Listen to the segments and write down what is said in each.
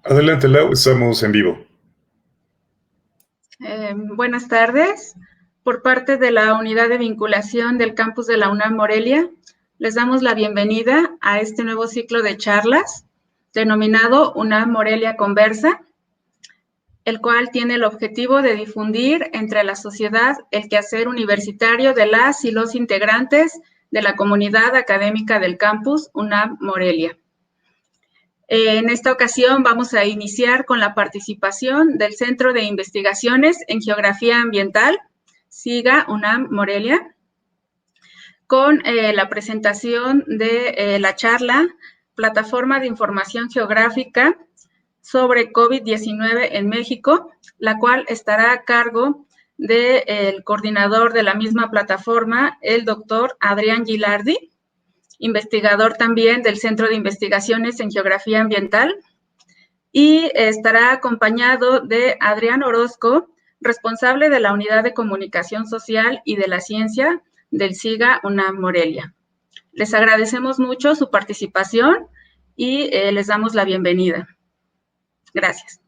Adelante, Lau, estamos en vivo. Buenas tardes. Por parte de la Unidad de Vinculación del Campus de la UNAM Morelia, les damos la bienvenida a este nuevo ciclo de charlas denominado UNAM Morelia Conversa, el cual tiene el objetivo de difundir entre la sociedad el quehacer universitario de las y los integrantes de la comunidad académica del campus UNAM Morelia. En esta ocasión vamos a iniciar con la participación del Centro de Investigaciones en Geografía Ambiental, SIGA UNAM Morelia, con la presentación de la charla Plataforma de Información Geográfica sobre COVID-19 en México, la cual estará a cargo del coordinador de la misma plataforma, el doctor Adrián Gilardi, investigador también del Centro de Investigaciones en Geografía Ambiental, y estará acompañado de Adrián Orozco, responsable de la Unidad de Comunicación Social y de la Ciencia del SIGA UNAM Morelia. Les agradecemos mucho su participación y les damos la bienvenida. Gracias.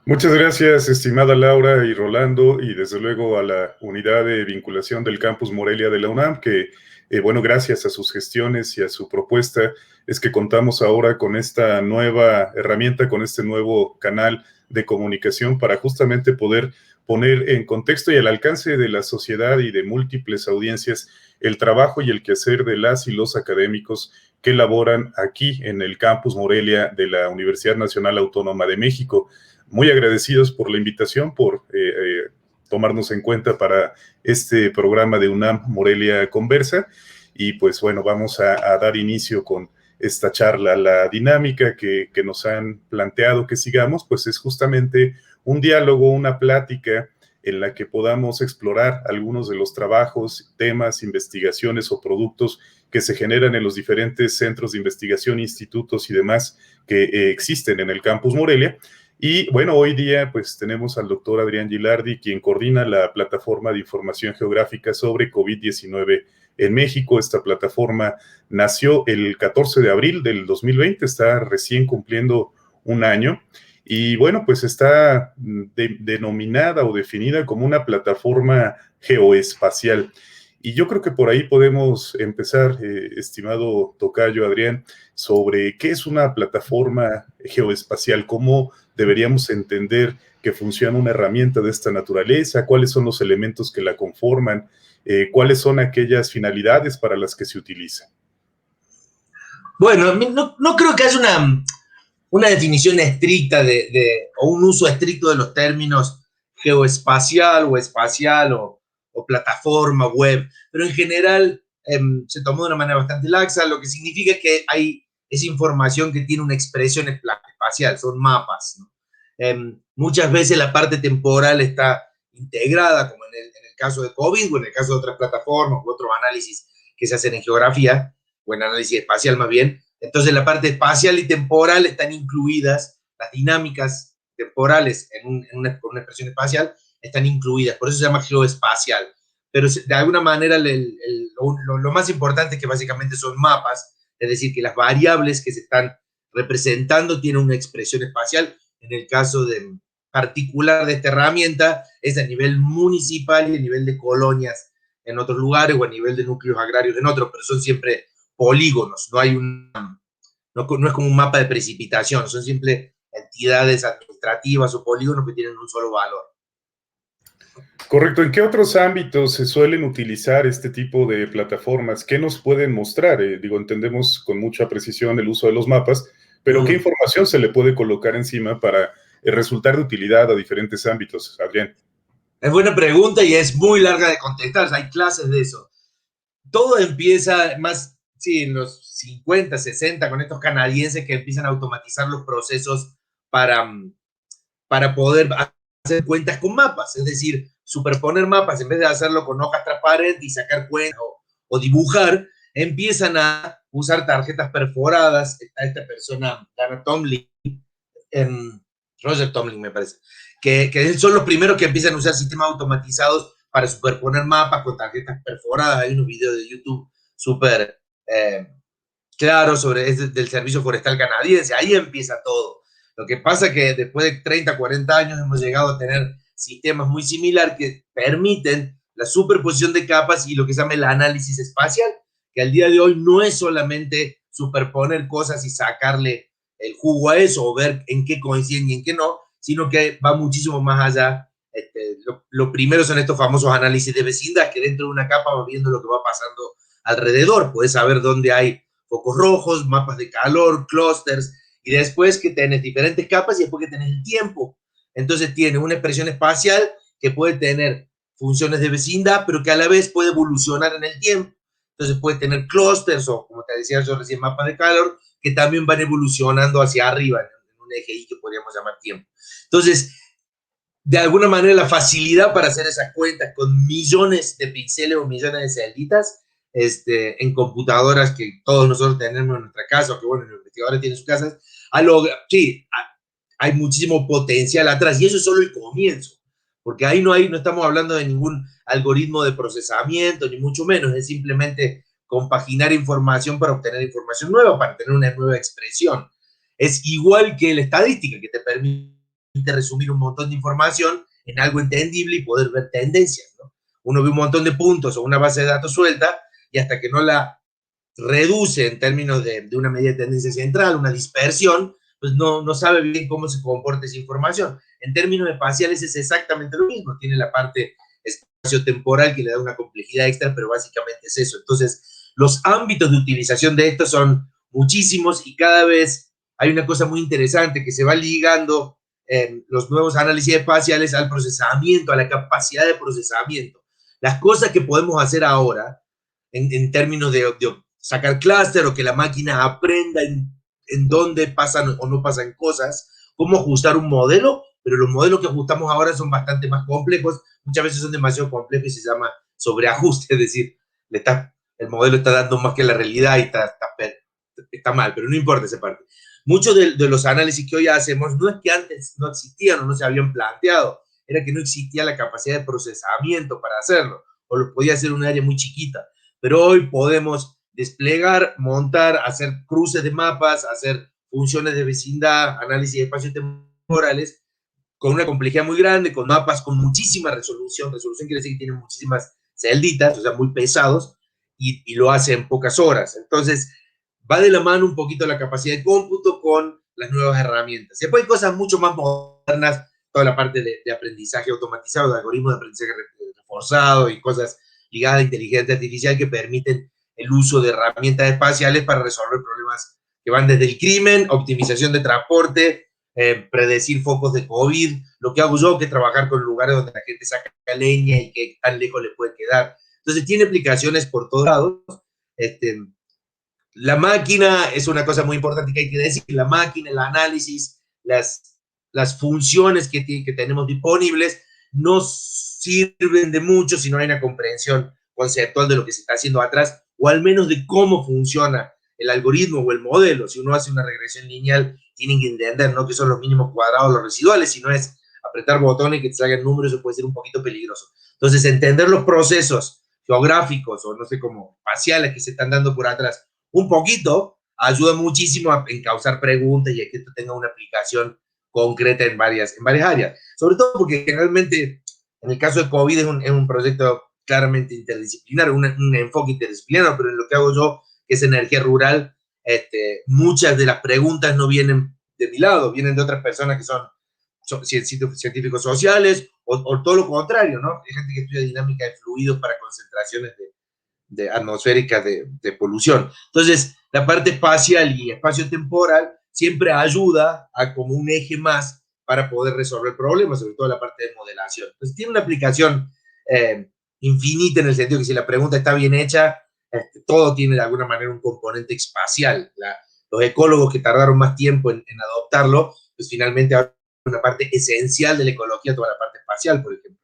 Muchas gracias, estimada Laura y Rolando, y desde luego a la Unidad de Vinculación del Campus Morelia de la UNAM, que, bueno, gracias a sus gestiones y a su propuesta, es que contamos ahora con esta nueva herramienta, con este nuevo canal de comunicación para justamente poder poner en contexto y al alcance de la sociedad y de múltiples audiencias el trabajo y el quehacer de las y los académicos que laboran aquí en el Campus Morelia de la Universidad Nacional Autónoma de México. Muy agradecidos por la invitación, por tomarnos en cuenta para este programa de UNAM Morelia Conversa. Y pues bueno, vamos a dar inicio con esta charla. La dinámica que nos han planteado que sigamos, pues es justamente un diálogo, una plática en la que podamos explorar algunos de los trabajos, temas, investigaciones o productos que se generan en los diferentes centros de investigación, institutos y demás que existen en el Campus Morelia. Y bueno, hoy día pues tenemos al doctor Adrián Gilardi, quien coordina la plataforma de información geográfica sobre COVID-19 en México. Esta plataforma nació el 14 de abril del 2020, está recién cumpliendo un año. Y bueno, pues está denominada o definida como una plataforma geoespacial. Y yo creo que por ahí podemos empezar, estimado tocayo Adrián, sobre qué es una plataforma geoespacial, cómo deberíamos entender que funciona una herramienta de esta naturaleza, cuáles son los elementos que la conforman, cuáles son aquellas finalidades para las que se utiliza. Bueno, no creo que haya una definición estricta o un uso estricto de los términos geoespacial o espacial o plataforma web, pero en general se tomó de una manera bastante laxa, lo que significa que hay esa información que tiene una expresión espacial, son mapas, ¿no? Muchas veces la parte temporal está integrada, como en el caso de COVID o en el caso de otras plataformas u otros análisis que se hacen en geografía o en análisis espacial más bien. Entonces la parte espacial y temporal están incluidas, las dinámicas temporales en una expresión espacial están incluidas, por eso se llama geoespacial. Pero de alguna manera lo más importante es que básicamente son mapas, es decir, que las variables que se están representando tienen una expresión espacial. En el caso particular de esta herramienta es a nivel municipal y a nivel de colonias en otros lugares o a nivel de núcleos agrarios en otros, pero son siempre polígonos, no es como un mapa de precipitación, son siempre entidades administrativas o polígonos que tienen un solo valor. Correcto. ¿En qué otros ámbitos se suelen utilizar este tipo de plataformas? ¿Qué nos pueden mostrar? Entendemos con mucha precisión el uso de los mapas, pero ¿qué información se le puede colocar encima para resultar de utilidad a diferentes ámbitos, Adrián? Es buena pregunta y es muy larga de contestar, hay clases de eso. Todo empieza más, sí, en los 50, 60, con estos canadienses que empiezan a automatizar los procesos para poder hacer cuentas con mapas, es decir, superponer mapas en vez de hacerlo con hojas transparentes y sacar cuentas o dibujar, empiezan a usar tarjetas perforadas. Está esta persona, Dana Tomlin, Roger Tomlin me parece, que son los primeros que empiezan a usar sistemas automatizados para superponer mapas con tarjetas perforadas. Hay unos videos de YouTube súper claro del Servicio Forestal Canadiense. Ahí empieza todo. Lo que pasa es que después de 30, 40 años hemos llegado a tener sistemas muy similares que permiten la superposición de capas y lo que se llama el análisis espacial, que al día de hoy no es solamente superponer cosas y sacarle el jugo a eso o ver en qué coinciden y en qué no, sino que va muchísimo más allá. Lo primero son estos famosos análisis de vecindad, que dentro de una capa va viendo lo que va pasando alrededor. Puedes saber dónde hay focos rojos, mapas de calor, clústeres, y después que tenés diferentes capas y después que tenés el tiempo. Entonces tiene una expresión espacial que puede tener funciones de vecindad, pero que a la vez puede evolucionar en el tiempo. Entonces puede tener clústeres o, como te decía yo recién, mapas de calor, que también van evolucionando hacia arriba en un eje Y que podríamos llamar tiempo. Entonces, de alguna manera, la facilidad para hacer esas cuentas con millones de píxeles o millones de celditas en computadoras que todos nosotros tenemos en nuestra casa, o que, bueno, los investigadores tienen en sus casas, sí, hay muchísimo potencial atrás, y eso es solo el comienzo, porque ahí no estamos hablando de ningún algoritmo de procesamiento, ni mucho menos, es simplemente compaginar información para obtener información nueva, para tener una nueva expresión. Es igual que la estadística, que te permite resumir un montón de información en algo entendible y poder ver tendencias, ¿no? Uno ve un montón de puntos o una base de datos suelta y hasta que no la reduce en términos de una medida de tendencia central, una dispersión, pues no sabe bien cómo se comporta esa información. En términos espaciales es exactamente lo mismo, tiene la parte espacio-temporal que le da una complejidad extra, pero básicamente es eso. Entonces, los ámbitos de utilización de esto son muchísimos y cada vez hay una cosa muy interesante que se va ligando en los nuevos análisis espaciales al procesamiento, a la capacidad de procesamiento. Las cosas que podemos hacer ahora, en términos de sacar clúster o que la máquina aprenda en dónde pasan o no pasan cosas, cómo ajustar un modelo, pero los modelos que ajustamos ahora son bastante más complejos, muchas veces son demasiado complejos y se llama sobreajuste, es decir, el modelo está dando más que la realidad y está mal, pero no importa esa parte. Muchos de los análisis que hoy hacemos no es que antes no existían o no se habían planteado, era que no existía la capacidad de procesamiento para hacerlo, o lo podía hacer en un área muy chiquita. Pero hoy podemos desplegar, montar, hacer cruces de mapas, hacer funciones de vecindad, análisis de espacios temporales, con una complejidad muy grande, con mapas con muchísima resolución. Resolución quiere decir que tienen muchísimas celditas, o sea, muy pesados, y lo hace en pocas horas. Entonces, va de la mano un poquito la capacidad de cómputo con las nuevas herramientas. Después hay cosas mucho más modernas, toda la parte de aprendizaje automatizado, de algoritmos de aprendizaje reforzado y cosas ligadas a inteligencia artificial que permiten el uso de herramientas espaciales para resolver problemas que van desde el crimen, optimización de transporte, predecir focos de COVID, lo que hago yo, que es trabajar con lugares donde la gente saca leña y que tan lejos le puede quedar. Entonces tiene aplicaciones por todos lados. La máquina es una cosa muy importante que hay que decir, la máquina, el análisis, las funciones que tenemos disponibles no sirven de mucho si no hay una comprensión conceptual de lo que se está haciendo atrás, o al menos de cómo funciona el algoritmo o el modelo. Si uno hace una regresión lineal, tienen que entender, no que son los mínimos cuadrados, los residuales, sino es apretar botones que te salgan números, eso puede ser un poquito peligroso. Entonces, entender los procesos geográficos o no sé cómo espaciales que se están dando por atrás un poquito, ayuda muchísimo a encauzar preguntas y a que esto tenga una aplicación concreta en varias áreas. Sobre todo porque generalmente, en el caso de COVID, es un proyecto claramente interdisciplinar, un enfoque interdisciplinar, pero en lo que hago yo, que es energía rural, muchas de las preguntas no vienen de mi lado, vienen de otras personas que son científicos sociales o todo lo contrario, ¿no? Hay gente que estudia dinámica de fluidos para concentraciones atmosféricas de polución. Entonces, la parte espacial y espacio-temporal siempre ayuda a como un eje más para poder resolver problemas, sobre todo la parte de modelación. Entonces, tiene una aplicación infinita en el sentido que si la pregunta está bien hecha, todo tiene de alguna manera un componente espacial. Los ecólogos que tardaron más tiempo en adoptarlo, pues finalmente ahora una parte esencial de la ecología, toda la parte espacial, por ejemplo.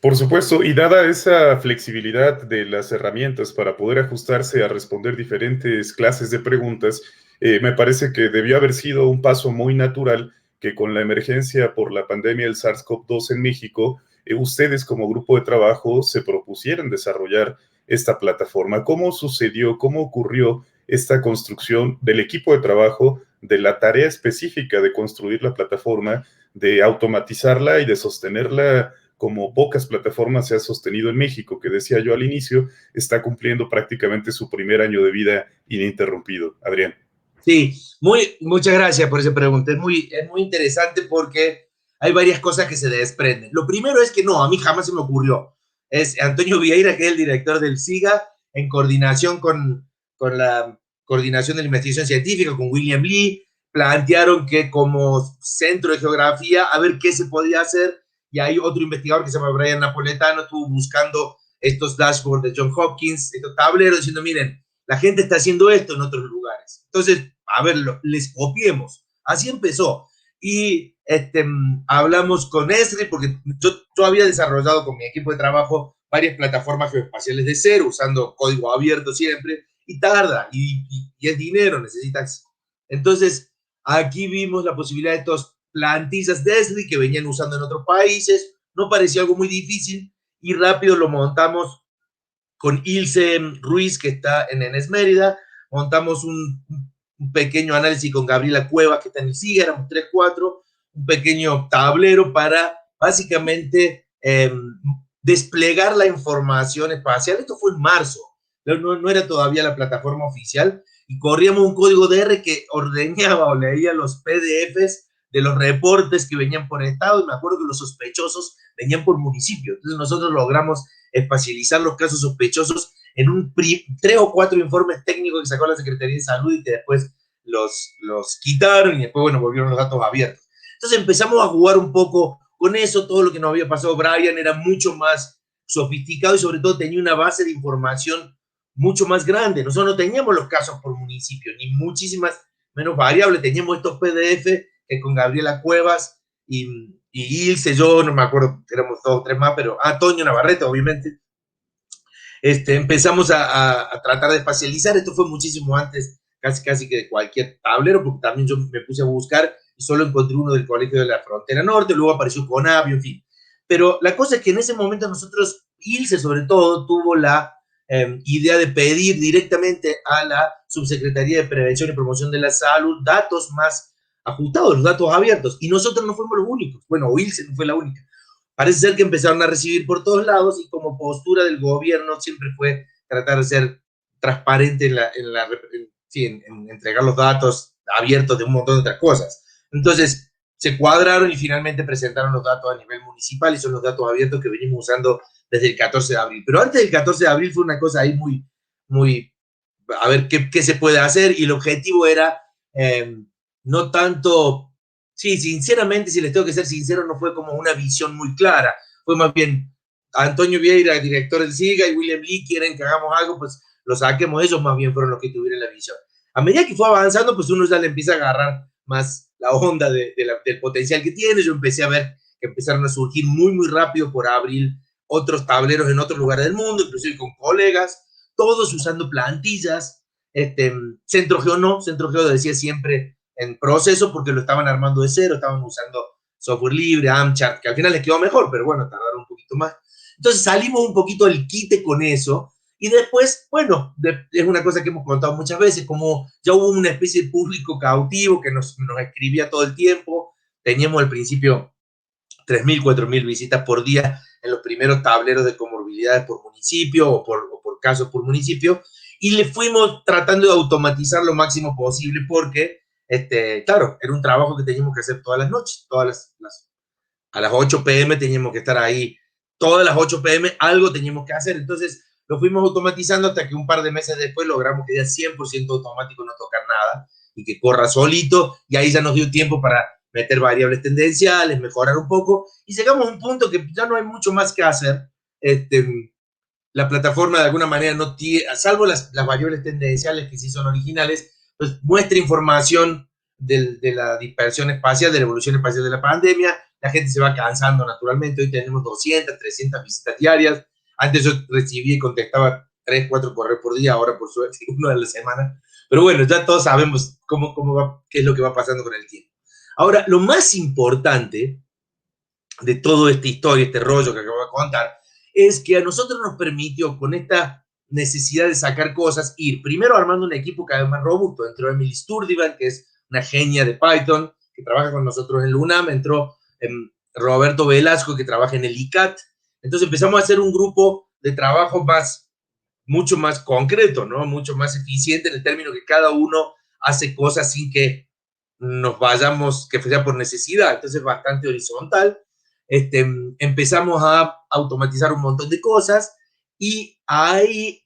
Por supuesto, y dada esa flexibilidad de las herramientas para poder ajustarse a responder diferentes clases de preguntas, me parece que debió haber sido un paso muy natural que con la emergencia por la pandemia del SARS-CoV-2 en México, ustedes como grupo de trabajo se propusieran desarrollar esta plataforma. ¿Cómo sucedió? ¿Cómo ocurrió esta construcción del equipo de trabajo, de la tarea específica de construir la plataforma, de automatizarla y de sostenerla como pocas plataformas se ha sostenido en México, que decía yo al inicio, está cumpliendo prácticamente su primer año de vida ininterrumpido? Adrián. Sí, muchas gracias por esa pregunta. Es muy interesante porque hay varias cosas que se desprenden. Lo primero es que no, a mí jamás se me ocurrió. Es Antonio Vieira, que es el director del SIGA, en coordinación con la coordinación de la investigación científica, con William Lee, plantearon que como centro de geografía, a ver qué se podía hacer, y hay otro investigador que se llama Brian Napoletano, estuvo buscando estos dashboards de John Hopkins, estos tableros, diciendo, miren, la gente está haciendo esto en otros lugares. Entonces, a ver, les copiemos. Así empezó. Y hablamos con Esri, porque yo había desarrollado con mi equipo de trabajo varias plataformas geoespaciales de cero, usando código abierto siempre, y tarda, y es dinero, necesitas. Entonces, aquí vimos la posibilidad de estas plantillas de Esri que venían usando en otros países, no parecía algo muy difícil, y rápido lo montamos con Ilse Ruiz, que está en Enes Mérida, montamos un pequeño análisis con Gabriela Cuevas, que está en el SIGA, éramos 3, 4, un pequeño tablero para básicamente desplegar la información espacial. Esto fue en marzo, no era todavía la plataforma oficial, y corríamos un código DR que ordenaba o leía los PDFs de los reportes que venían por estado, y me acuerdo que los sospechosos venían por municipio. Entonces nosotros logramos espacializar los casos sospechosos en 3 o 4 informes técnicos que sacó la Secretaría de Salud y que después los quitaron, y después, bueno, volvieron los datos abiertos. Entonces empezamos a jugar un poco con eso. Todo lo que nos había pasado Brian era mucho más sofisticado y sobre todo tenía una base de información mucho más grande. Nosotros no teníamos los casos por municipio, ni muchísimas menos variables. Teníamos estos PDF que con Gabriela Cuevas y Ilse, yo no me acuerdo, éramos 2 o 3 más, pero Toño Navarrete, obviamente. Empezamos a tratar de espacializar. Esto fue muchísimo antes, casi que de cualquier tablero, porque también yo me puse a buscar y solo encontré uno del Colegio de la Frontera Norte, luego apareció Conavio, en fin. Pero la cosa es que en ese momento nosotros, Ilse sobre todo, tuvo la idea de pedir directamente a la Subsecretaría de Prevención y Promoción de la Salud datos más ajustados, los datos abiertos, y nosotros no fuimos los únicos. Bueno, Ilse no fue la única. Parece ser que empezaron a recibir por todos lados, y como postura del gobierno siempre fue tratar de ser transparente en entregar los datos abiertos de un montón de otras cosas. Entonces se cuadraron y finalmente presentaron los datos a nivel municipal, y son los datos abiertos que venimos usando desde el 14 de abril. Pero antes del 14 de abril fue una cosa ahí muy a ver qué se puede hacer, y el objetivo era no tanto. Sí, sinceramente, si les tengo que ser sincero, no fue como una visión muy clara. Fue más bien Antonio Vieira, director del SIGA, y William Lee quieren que hagamos algo, pues lo saquemos. Ellos más bien fueron los que tuvieron la visión. A medida que fue avanzando, pues uno ya le empieza a agarrar más la onda del potencial que tiene. Yo empecé a ver que empezaron a surgir muy rápido por abril otros tableros en otros lugares del mundo, inclusive con colegas, todos usando plantillas. Centro Geo decía siempre en proceso, porque lo estaban armando de cero, estaban usando software libre, AmChart, que al final les quedó mejor, pero bueno, tardaron un poquito más. Entonces salimos un poquito del quite con eso, y después, bueno, es una cosa que hemos contado muchas veces, como ya hubo una especie de público cautivo que nos escribía todo el tiempo. Teníamos al principio 3.000, 4.000 visitas por día en los primeros tableros de comorbilidades por municipio o por casos por municipio, y le fuimos tratando de automatizar lo máximo posible, porque claro, era un trabajo que teníamos que hacer todas las noches, a las 8 p.m. teníamos que estar ahí, todas las 8 p.m. algo teníamos que hacer. Entonces lo fuimos automatizando hasta que un par de meses después logramos que ya 100% automático, no tocar nada y que corra solito, y ahí ya nos dio tiempo para meter variables tendenciales, mejorar un poco, y llegamos a un punto que ya no hay mucho más que hacer. La plataforma de alguna manera no tiene, salvo las variables tendenciales que sí son originales, pues muestra información de la dispersión espacial, de la evolución espacial de la pandemia. La gente se va cansando naturalmente. Hoy tenemos 200, 300 visitas diarias. Antes yo recibía y contestaba 3, 4 correos por día, ahora por suerte uno a la semana. Pero bueno, ya todos sabemos qué es lo que va pasando con el tiempo. Ahora, lo más importante de toda esta historia, este rollo que acabo de contar, es que a nosotros nos permitió, con esta necesidad de sacar cosas, ir primero armando un equipo cada vez más robusto. Entró Emily Sturtevant, que es una genia de Python, que trabaja con nosotros en el UNAM, entró Roberto Velasco, que trabaja en el ICAT. Entonces empezamos a hacer un grupo de trabajo mucho más concreto, ¿no? Mucho más eficiente en el término que cada uno hace cosas sin que nos vayamos, que sea por necesidad. Entonces bastante horizontal. Empezamos a automatizar un montón de cosas y ahí,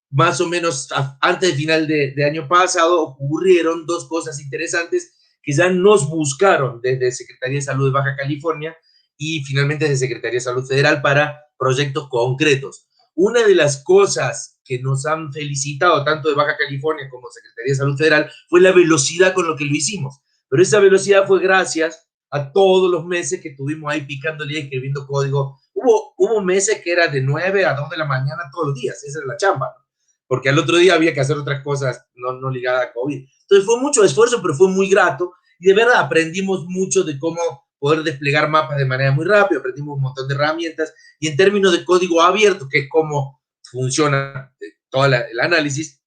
más o menos antes del final de año pasado, ocurrieron dos cosas interesantes que ya nos buscaron desde Secretaría de Salud de Baja California y finalmente desde Secretaría de Salud Federal para proyectos concretos. Una de las cosas que nos han felicitado tanto de Baja California como Secretaría de Salud Federal fue la velocidad con lo que lo hicimos. Pero esa velocidad fue gracias a todos los meses que estuvimos ahí picándole y escribiendo código. Hubo meses que era de 9 a 2 de la mañana todos los días, esa era la chamba, ¿no? Porque al otro día había que hacer otras cosas no ligadas a COVID. Entonces fue mucho esfuerzo, pero fue muy grato y de verdad aprendimos mucho de cómo poder desplegar mapas de manera muy rápida, aprendimos un montón de herramientas y en términos de código abierto, que es cómo funciona todo el análisis,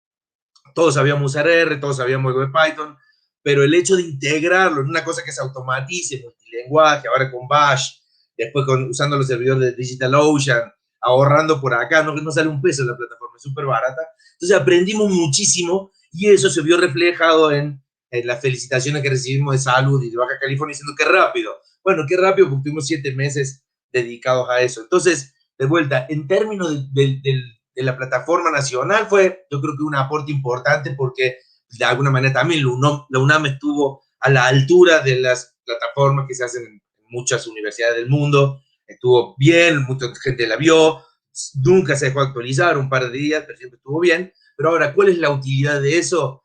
todos sabíamos usar R, todos sabíamos algo de Python, pero el hecho de integrarlo en una cosa que se automatice, multilenguaje, ahora con Bash, después usando los servidores de DigitalOcean, ahorrando por acá, no sale un peso en la plataforma, es súper barata. Entonces aprendimos muchísimo y eso se vio reflejado en las felicitaciones que recibimos de Salud y de Baja California diciendo que rápido. Bueno, qué rápido porque tuvimos 7 meses dedicados a eso. Entonces, de vuelta, en términos de la plataforma nacional fue, yo creo que un aporte importante porque de alguna manera también la UNAM estuvo a la altura de las plataformas que se hacen en muchas universidades del mundo, estuvo bien, mucha gente la vio, nunca se dejó actualizar, un par de días, pero siempre estuvo bien. Pero ahora, ¿cuál es la utilidad de eso?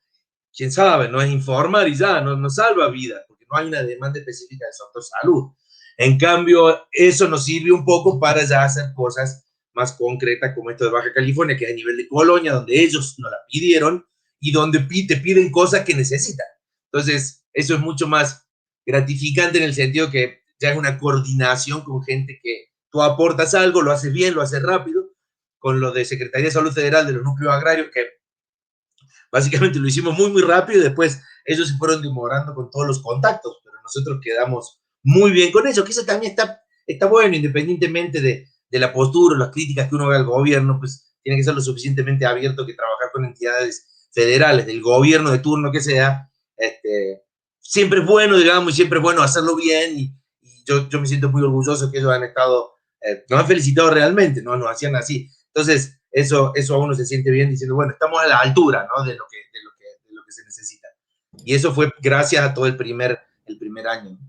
Quién sabe, no es informar y ya, no salva vidas, porque no hay una demanda específica de software salud. En cambio, eso nos sirve un poco para ya hacer cosas más concretas como esto de Baja California, que es a nivel de colonia, donde ellos nos la pidieron y donde te piden cosas que necesitan. Entonces, eso es mucho más gratificante en el sentido que ya es una coordinación con gente que tú aportas algo, lo haces bien, lo haces rápido, con lo de Secretaría de Salud Federal de los núcleos agrarios, que básicamente lo hicimos muy, muy rápido y después ellos se fueron demorando con todos los contactos, pero nosotros quedamos muy bien con eso, que eso también está bueno, independientemente de la postura o las críticas que uno ve al gobierno, pues tiene que ser lo suficientemente abierto que trabajar con entidades federales, del gobierno de turno que sea, siempre es bueno, digamos, y siempre es bueno hacerlo bien, y yo me siento muy orgulloso que ellos han estado, nos han felicitado realmente, ¿no? Nos hacían así. Entonces, eso a uno se siente bien diciendo, bueno, estamos a la altura, ¿no? de lo que se necesita. Y eso fue gracias a todo el primer año.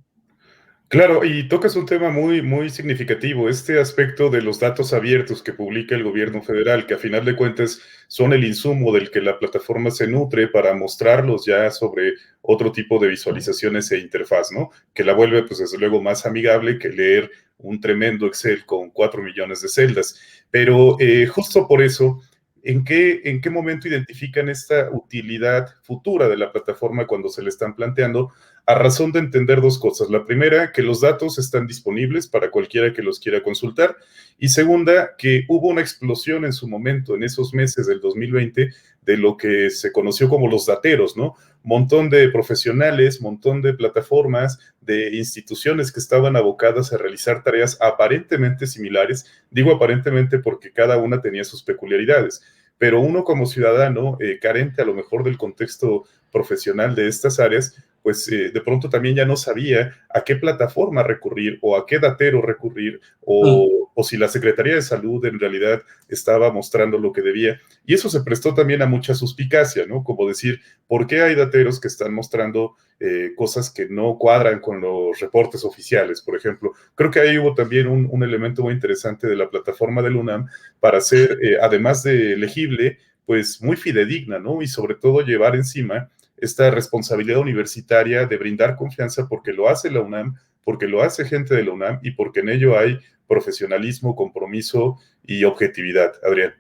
Claro, y tocas un tema muy, muy significativo, este aspecto de los datos abiertos que publica el gobierno federal, que a final de cuentas son el insumo del que la plataforma se nutre para mostrarlos ya sobre otro tipo de visualizaciones e interfaz, ¿no? Que la vuelve, pues, desde luego más amigable que leer un tremendo Excel con 4 millones de celdas. Pero justo por eso, ¿en qué momento identifican esta utilidad futura de la plataforma cuando se le están planteando? A razón de entender dos cosas. La primera, que los datos están disponibles para cualquiera que los quiera consultar. Y segunda, que hubo una explosión en su momento, en esos meses del 2020, de lo que se conoció como los dateros, ¿no? Montón de profesionales, montón de plataformas, de instituciones que estaban abocadas a realizar tareas aparentemente similares. Digo aparentemente porque cada una tenía sus peculiaridades. Pero uno como ciudadano, carente a lo mejor del contexto profesional de estas áreas, pues de pronto también ya no sabía a qué plataforma recurrir o a qué datero recurrir o si la Secretaría de Salud en realidad estaba mostrando lo que debía. Y eso se prestó también a mucha suspicacia, ¿no? Como decir, ¿por qué hay dateros que están mostrando cosas que no cuadran con los reportes oficiales, por ejemplo? Creo que ahí hubo también un elemento muy interesante de la plataforma del UNAM para ser, además de legible, pues muy fidedigna, ¿no? Y sobre todo llevar encima esta responsabilidad universitaria de brindar confianza porque lo hace la UNAM, porque lo hace gente de la UNAM y porque en ello hay profesionalismo, compromiso y objetividad. Adrián.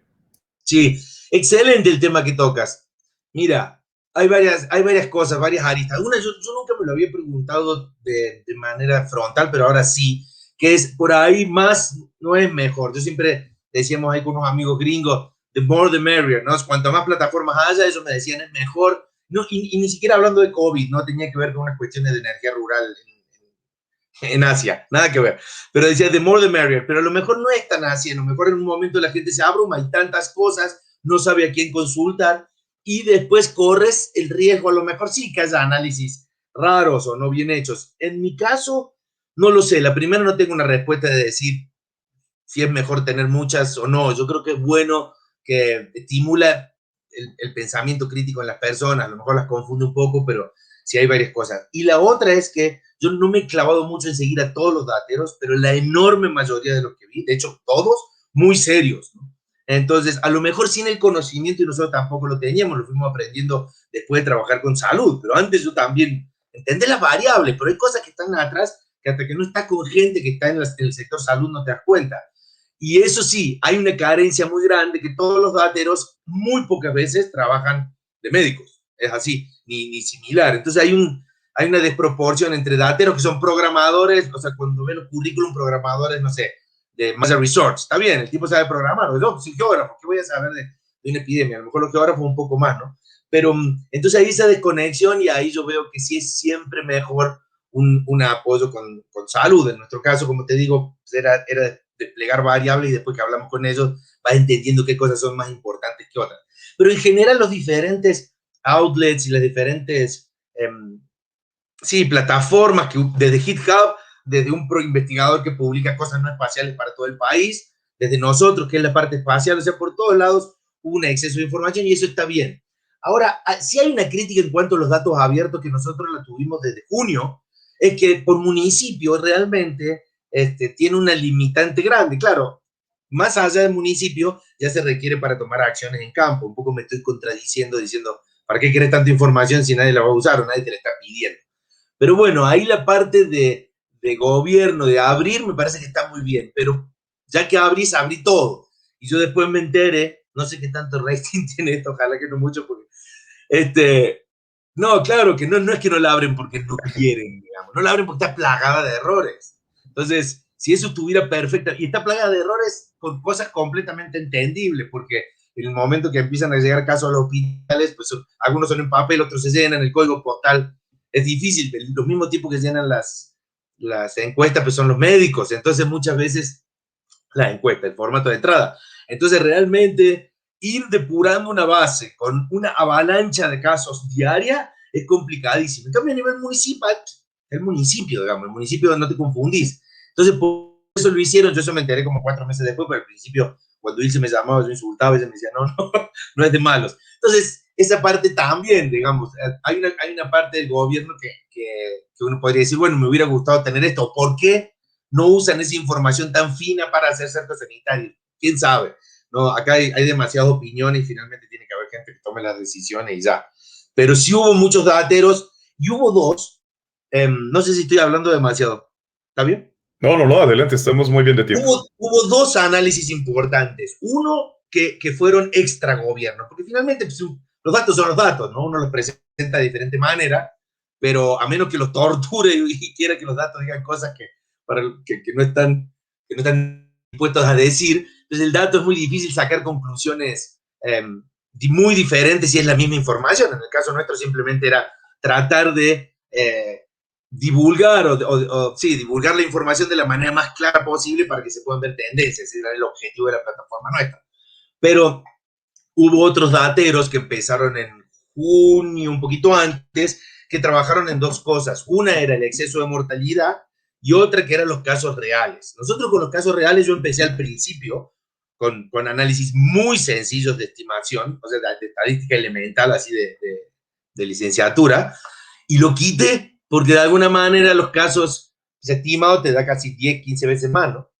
Sí, excelente el tema que tocas. Mira, hay varias cosas, varias aristas. Una, yo nunca me lo había preguntado de manera frontal, pero ahora sí, que es por ahí más no es mejor. Yo siempre decíamos ahí con unos amigos gringos, the more the merrier, ¿no? Cuanto más plataformas haya, eso me decían, es mejor. No, y ni siquiera hablando de COVID, no tenía que ver con unas cuestiones de energía rural en Asia, nada que ver. Pero decía, the more the merrier, pero a lo mejor no es tan así, a lo mejor en un momento la gente se abruma, hay tantas cosas, no sabe a quién consultar, y después corres el riesgo, a lo mejor sí que haya análisis raros o no bien hechos. En mi caso, no lo sé, la primera no tengo una respuesta de decir si es mejor tener muchas o no. Yo creo que es bueno, que estimula el pensamiento crítico en las personas, a lo mejor las confunde un poco, pero sí hay varias cosas. Y la otra es que yo no me he clavado mucho en seguir a todos los dateros, pero la enorme mayoría de los que vi, de hecho todos, muy serios, ¿no? Entonces, a lo mejor sin el conocimiento, y nosotros tampoco lo teníamos, lo fuimos aprendiendo después de trabajar con salud, pero antes yo también entendí las variables, pero hay cosas que están atrás que hasta que no estás con gente que está en el sector salud no te das cuenta. Y eso sí, hay una carencia muy grande que todos los dateros muy pocas veces trabajan de médicos, es así, ni similar. Entonces hay una desproporción entre dateros que son programadores, o sea, cuando ven los currículum, programadores, no sé, de Magic Resorts, está bien, el tipo sabe programar, yo soy geógrafo, ¿qué voy a saber de una epidemia? A lo mejor los geógrafos un poco más, ¿no? Pero entonces hay esa desconexión y ahí yo veo que sí es siempre mejor un apoyo con salud. En nuestro caso, como te digo, era desplegar variables y después que hablamos con ellos, vas entendiendo qué cosas son más importantes que otras. Pero en general los diferentes outlets y las diferentes sí, plataformas que desde GitHub, desde un investigador que publica cosas no espaciales para todo el país, desde nosotros, que es la parte espacial, o sea, por todos lados hubo un exceso de información y eso está bien. Ahora, si hay una crítica en cuanto a los datos abiertos que nosotros la tuvimos desde junio, es que por municipio realmente tiene una limitante grande. Claro, más allá del municipio ya se requiere para tomar acciones en campo. Un poco me estoy contradiciendo diciendo, ¿para qué querés tanta información si nadie la va a usar o nadie te la está pidiendo? Pero bueno, ahí la parte de gobierno, de abrir, me parece que está muy bien, pero ya que abrís, abrí todo. Y yo después me enteré, no sé qué tanto rating tiene esto, ojalá que no mucho, porque no, claro que no es que no la abren porque no quieren, digamos, no la abren porque está plagada de errores. Entonces, si eso estuviera perfecta, y está plagada de errores con cosas completamente entendibles, porque en el momento que empiezan a llegar casos a los hospitales, pues algunos son en papel, otros se llenan, el código postal es difícil, los mismos tipos que llenan las encuestas pues son los médicos, entonces muchas veces la encuesta, el formato de entrada. Entonces realmente ir depurando una base con una avalancha de casos diaria es complicadísimo. En cambio a nivel municipal, el municipio, digamos, el municipio no te confundís. Entonces por eso lo hicieron, yo eso me enteré como 4 meses después, pero al principio cuando Ilse me llamaba, yo insultaba, ella me decía, no es de malos. Entonces, esa parte también, digamos, hay una parte del gobierno que uno podría decir, bueno, me hubiera gustado tener esto, ¿por qué no usan esa información tan fina para hacer cercos sanitarios? ¿Quién sabe? No, acá hay demasiadas opiniones y finalmente tiene que haber gente que tome las decisiones y ya. Pero sí hubo muchos dateros y hubo dos, no sé si estoy hablando demasiado, ¿está bien? No, adelante, estamos muy bien de tiempo. Hubo dos análisis importantes. Uno que fueron extra gobierno, porque finalmente pues, los datos son los datos, ¿no? Uno los presenta de diferente manera, pero a menos que los torture y quiera que los datos digan cosas que no están dispuestos a decir, entonces el dato es muy difícil sacar conclusiones muy diferentes si es la misma información. En el caso nuestro simplemente era tratar de divulgar divulgar la información de la manera más clara posible para que se puedan ver tendencias. Ese era el objetivo de la plataforma nuestra. Pero hubo otros dateros que empezaron en junio, un poquito antes, que trabajaron en dos cosas. Una era el exceso de mortalidad y otra que eran los casos reales. Nosotros con los casos reales yo empecé al principio con análisis muy sencillos de estimación, o sea, de estadística elemental, así de licenciatura, y lo quité porque de alguna manera los casos estimados te da casi 10, 15 veces más, ¿no?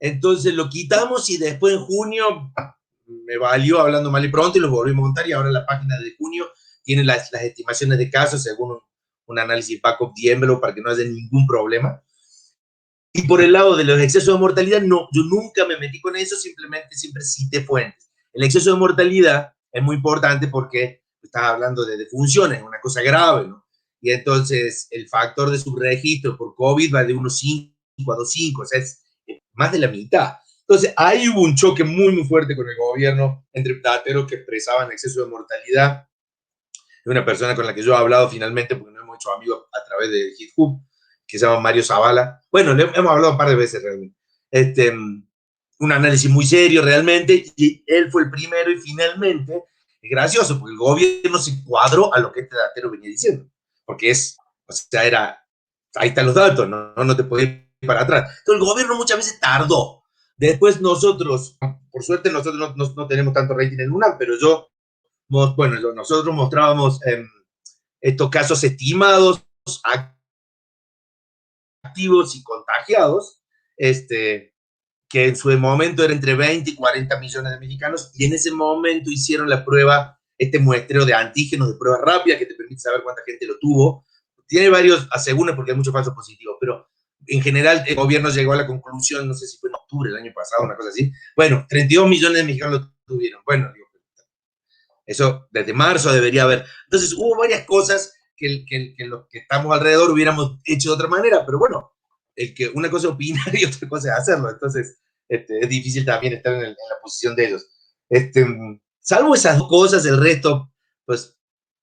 Entonces lo quitamos y después en junio me valió hablando mal y pronto y los volví a montar y ahora la página de junio tiene las estimaciones de casos según un análisis backup de envelope para que no haya ningún problema. Y por el lado de los excesos de mortalidad, no, yo nunca me metí con eso, simplemente siempre cité fuentes. El exceso de mortalidad es muy importante porque estás hablando de defunciones, una cosa grave, ¿no? Y entonces el factor de subregistro por COVID va de 1,5 a 2,5, o sea, es más de la mitad. Entonces, ahí hubo un choque muy, muy fuerte con el gobierno entre dateros que expresaban exceso de mortalidad. De una persona con la que yo he hablado finalmente, porque nos hemos hecho amigos a través de GitHub, que se llama Mario Zavala. Bueno, le hemos hablado un par de veces realmente. Un análisis muy serio realmente, y él fue el primero y finalmente, es gracioso, porque el gobierno se cuadró a lo que este datero venía diciendo, porque o sea, ahí están los datos, no te podés ir para atrás. Entonces el gobierno muchas veces tardó. Después nosotros, por suerte nosotros no tenemos tanto rating en UNAM, pero nosotros mostrábamos estos casos estimados, activos y contagiados, que en su momento era entre 20 y 40 millones de mexicanos, y en ese momento hicieron la prueba, este muestreo de antígenos, de prueba rápida, que te permite saber cuánta gente lo tuvo. Tiene varios asegúnes porque hay muchos falsos positivos, pero en general el gobierno llegó a la conclusión, no sé si fue en octubre del año pasado, una cosa así, bueno, 32 millones de mexicanos lo tuvieron. Bueno, digo, eso desde marzo debería haber. Entonces hubo varias cosas que los que estamos alrededor hubiéramos hecho de otra manera, pero bueno, una cosa es opinar y otra cosa es hacerlo. Entonces es difícil también estar en la posición de ellos. Salvo esas dos cosas, el resto pues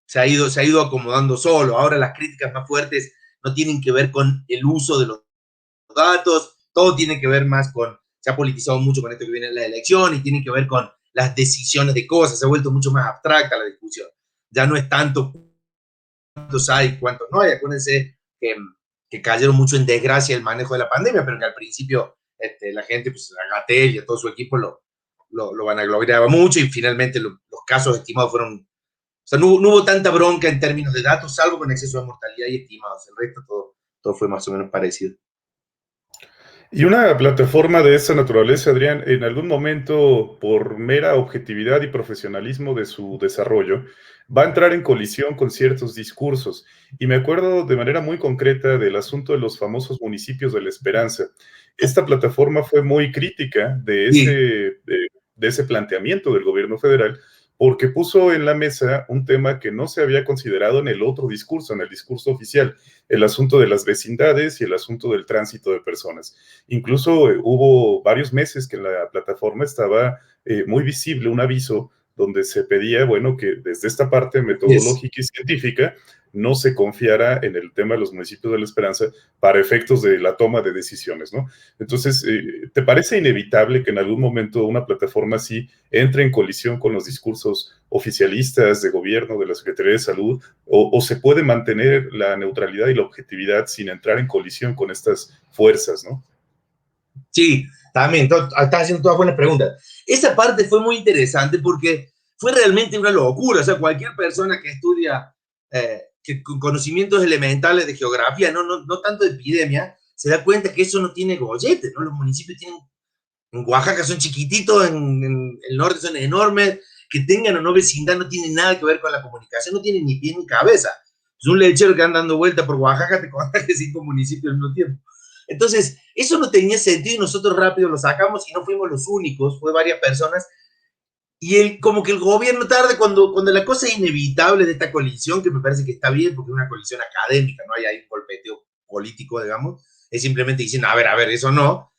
se ha ido acomodando solo. Ahora las críticas más fuertes no tienen que ver con el uso de los datos, todo tiene que ver más con, se ha politizado mucho con esto que viene en la elección, y tiene que ver con las decisiones de cosas, se ha vuelto mucho más abstracta la discusión. Ya no es tanto cuántos hay, cuántos no hay. Acuérdense que cayeron mucho en desgracia el manejo de la pandemia, pero que al principio la gente, pues a Gatell y a todo su equipo lo vanagloriaba mucho, y finalmente los casos estimados fueron, o sea, no hubo tanta bronca en términos de datos, salvo con exceso de mortalidad y estimados. El resto todo fue más o menos parecido. Y una plataforma de esa naturaleza, Adrián, en algún momento, por mera objetividad y profesionalismo de su desarrollo, va a entrar en colisión con ciertos discursos. Y me acuerdo de manera muy concreta del asunto de los famosos municipios de la esperanza. Esta plataforma fue muy crítica de ese planteamiento del gobierno federal, porque puso en la mesa un tema que no se había considerado en el otro discurso, en el discurso oficial, el asunto de las vecindades y el asunto del tránsito de personas. Incluso hubo varios meses que en la plataforma estaba muy visible un aviso donde se pedía, bueno, que desde esta parte metodológica y científica no se confiara en el tema de los municipios de la esperanza para efectos de la toma de decisiones, ¿no? Entonces, ¿te parece inevitable que en algún momento una plataforma así entre en colisión con los discursos oficialistas de gobierno, de la Secretaría de Salud, o se puede mantener la neutralidad y la objetividad sin entrar en colisión con estas fuerzas, ¿no? Sí, también, estás haciendo todas buenas preguntas. Esa parte fue muy interesante porque fue realmente una locura. O sea, cualquier persona que estudia con conocimientos elementales de geografía, no tanto de epidemia, se da cuenta que eso no tiene gollete, ¿no? Los municipios tienen, en Oaxaca son chiquititos, en el norte son enormes, que tengan o no vecindad no tiene nada que ver con la comunicación, no tiene ni pie ni cabeza. Es un lechero que anda dando vuelta por Oaxaca, te cuenta que 5 municipios al mismo tiempo. Entonces, eso no tenía sentido y nosotros rápido lo sacamos, y no fuimos los únicos, fue varias personas. Y como que el gobierno tarde, cuando la cosa es inevitable de esta colisión, que me parece que está bien, porque es una colisión académica, no hay ahí un golpeteo político, digamos, es simplemente diciendo, a ver, eso no.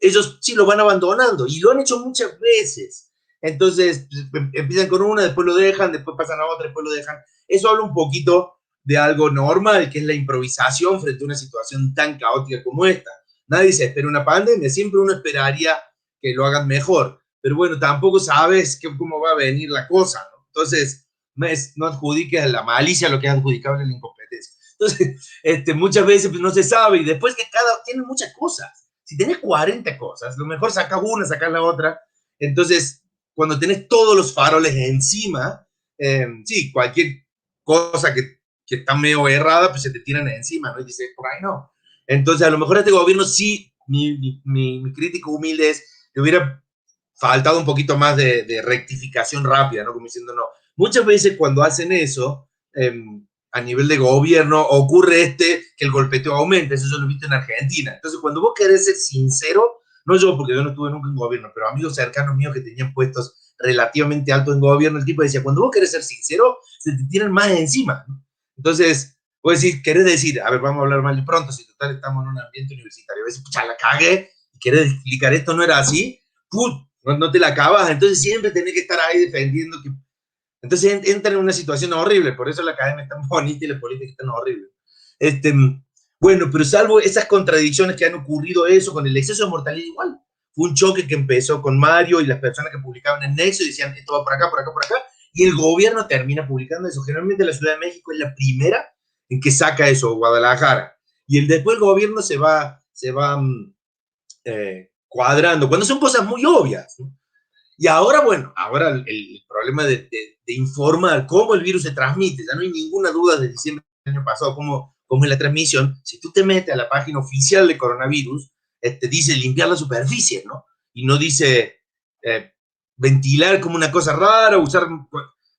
Ellos sí lo van abandonando, y lo han hecho muchas veces. Entonces, empiezan con una, después lo dejan, después pasan a otra, después lo dejan. Eso habla un poquito de algo normal, que es la improvisación frente a una situación tan caótica como esta. Nadie se espera una pandemia, siempre uno esperaría que lo hagan mejor, pero bueno, tampoco sabes cómo va a venir la cosa, ¿no? Entonces, no adjudiques a la malicia lo que es adjudicable a la incompetencia. Entonces, muchas veces pues, no se sabe, y después que tiene muchas cosas. Si tenés 40 cosas, lo mejor sacas una, sacas la otra. Entonces, cuando tenés todos los faroles encima, sí, cualquier cosa que está medio errada, pues se te tiran encima, ¿no? Y dices, por ahí no. Entonces, a lo mejor a este gobierno sí, mi crítico humilde es que hubiera faltado un poquito más de rectificación rápida, ¿no? Como diciendo, no. Muchas veces cuando hacen eso, a nivel de gobierno, ocurre que el golpeteo aumenta. Eso yo lo he visto en Argentina. Entonces, cuando vos querés ser sincero, no yo, porque yo no estuve nunca en gobierno, pero amigos cercanos míos que tenían puestos relativamente altos en gobierno, el tipo decía, cuando vos querés ser sincero, se te tiran más encima, ¿no? Entonces, vos decís, querés decir, a ver, vamos a hablar mal y pronto, si total estamos en un ambiente universitario, a veces, pucha, la cagué, querés explicar esto no era así, no te la acabas, entonces siempre tenés que estar ahí defendiendo que... Entonces entran en una situación horrible, por eso la academia es tan bonita y la política es tan horrible. Bueno, pero salvo esas contradicciones que han ocurrido eso, con el exceso de mortalidad igual. Fue un choque que empezó con Mario y las personas que publicaban en Nexo y decían, esto va por acá, por acá, por acá, y el gobierno termina publicando eso. Generalmente la Ciudad de México es la primera en que saca eso, Guadalajara. Y después el gobierno se va cuadrando, cuando son cosas muy obvias, ¿no? Y ahora, bueno, ahora el problema de informar cómo el virus se transmite, ya no hay ninguna duda desde diciembre del año pasado cómo es la transmisión. Si tú te metes a la página oficial de coronavirus, dice limpiar la superficie, ¿no? Y no dice ventilar como una cosa rara, usar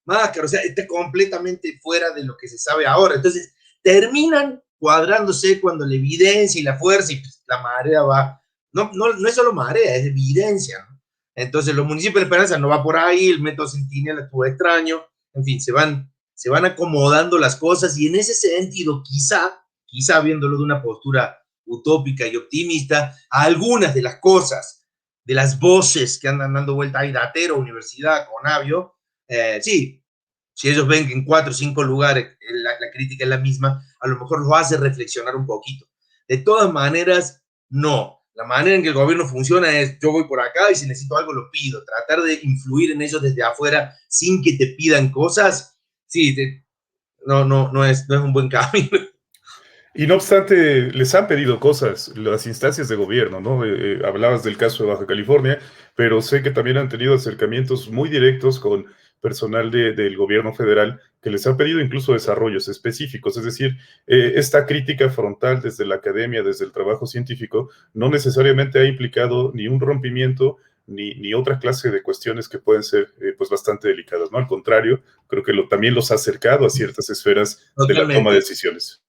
máscara, o sea, está completamente fuera de lo que se sabe ahora. Entonces, terminan cuadrándose cuando la evidencia y la fuerza y pues, la marea va. No es solo marea, es evidencia, ¿no? Entonces, los municipios de Esperanza no va por ahí, el método Centinela estuvo extraño, en fin, se van acomodando las cosas y en ese sentido, quizá viéndolo de una postura utópica y optimista, algunas de las cosas, de las voces que andan dando vuelta ahí, Datero, Universidad, Conavio, sí, si ellos ven que en 4 o 5 lugares la crítica es la misma, a lo mejor los hace reflexionar un poquito. De todas maneras, no. La manera en que el gobierno funciona es, yo voy por acá y si necesito algo lo pido. Tratar de influir en ellos desde afuera sin que te pidan cosas, sí, no es un buen camino. Y no obstante, les han pedido cosas las instancias de gobierno, ¿no? Hablabas del caso de Baja California, pero sé que también han tenido acercamientos muy directos con personal del gobierno federal que les ha pedido incluso desarrollos específicos. Es decir, esta crítica frontal desde la academia, desde el trabajo científico, no necesariamente ha implicado ni un rompimiento ni otra clase de cuestiones que pueden ser pues bastante delicadas, ¿no? Al contrario, creo que también los ha acercado a ciertas esferas de la toma de decisiones.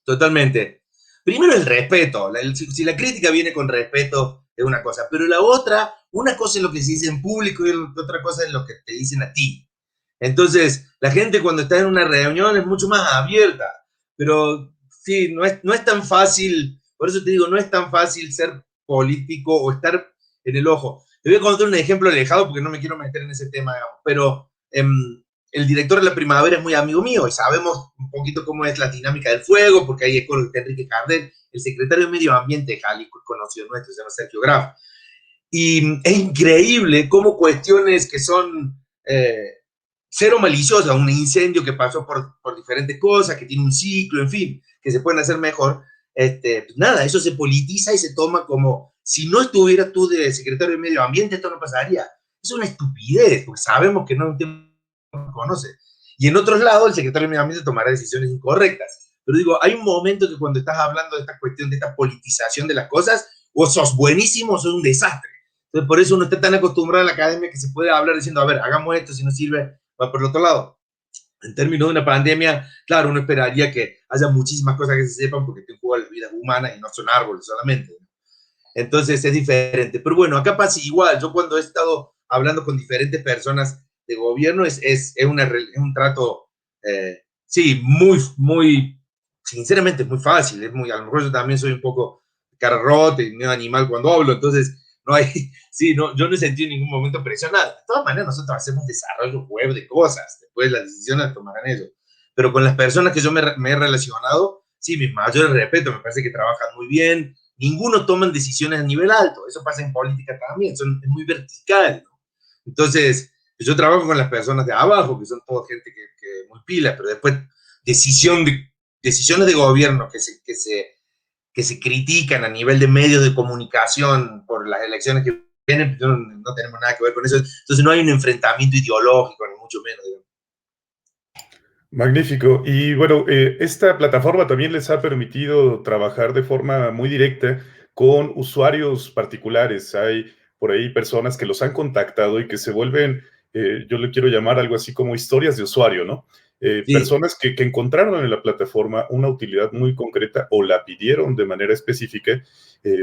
Totalmente. Primero el respeto. Si la crítica viene con respeto es una cosa, pero la otra, una cosa es lo que se dice en público y otra cosa es lo que te dicen a ti. Entonces, la gente cuando está en una reunión es mucho más abierta, pero sí, no es tan fácil, por eso te digo, no es tan fácil ser político o estar en el ojo. Te voy a contar un ejemplo alejado porque no me quiero meter en ese tema, digamos, pero el director de La Primavera es muy amigo mío y sabemos un poquito cómo es la dinámica del fuego, porque ahí es con Enrique Cardel, el secretario de Medio Ambiente de Jalisco, conocido nuestro, se llama Sergio Graf. Y es increíble cómo cuestiones que son cero maliciosas, un incendio que pasó por diferentes cosas, que tiene un ciclo, en fin, que se pueden hacer mejor, nada, eso se politiza y se toma como, si no estuvieras tú de secretario de Medio Ambiente, esto no pasaría. Es una estupidez, porque sabemos que no es un tema conoce. Y en otros lados, el secretario de Medio Ambiente tomará decisiones incorrectas. Pero digo, hay un momento que cuando estás hablando de esta cuestión, de esta politización de las cosas, o sos buenísimo o sos un desastre. Entonces, por eso uno está tan acostumbrado a la academia que se puede hablar diciendo, a ver, hagamos esto, si no sirve, va por el otro lado. En términos de una pandemia, claro, uno esperaría que haya muchísimas cosas que se sepan porque te juegan las vidas humanas y no son árboles solamente. Entonces, es diferente. Pero bueno, acá pasa igual. Yo cuando he estado hablando con diferentes personas de gobierno es un trato, sí, muy, sinceramente muy fácil, a lo mejor yo también soy un poco cara rota y medio animal cuando hablo, entonces no hay, sí, no, yo no he sentido en ningún momento presionado. De todas maneras, nosotros hacemos desarrollo web de cosas, después las decisiones las tomarán ellos, pero con las personas que yo me he relacionado, sí, mi mayor respeto, me parece que trabajan muy bien, ninguno toma decisiones a nivel alto, eso pasa en política también, es muy vertical, ¿no? Entonces, yo trabajo con las personas de abajo, que son toda gente que muy pila, pero después decisiones de gobierno que se critican a nivel de medios de comunicación por las elecciones que vienen, pues no tenemos nada que ver con eso. Entonces no hay un enfrentamiento ideológico, ni mucho menos. Digamos. Magnífico. Y bueno, esta plataforma también les ha permitido trabajar de forma muy directa con usuarios particulares. Hay por ahí personas que los han contactado y que se vuelven, yo le quiero llamar algo así como historias de usuario, ¿no? Sí. Personas que encontraron en la plataforma una utilidad muy concreta o la pidieron de manera específica.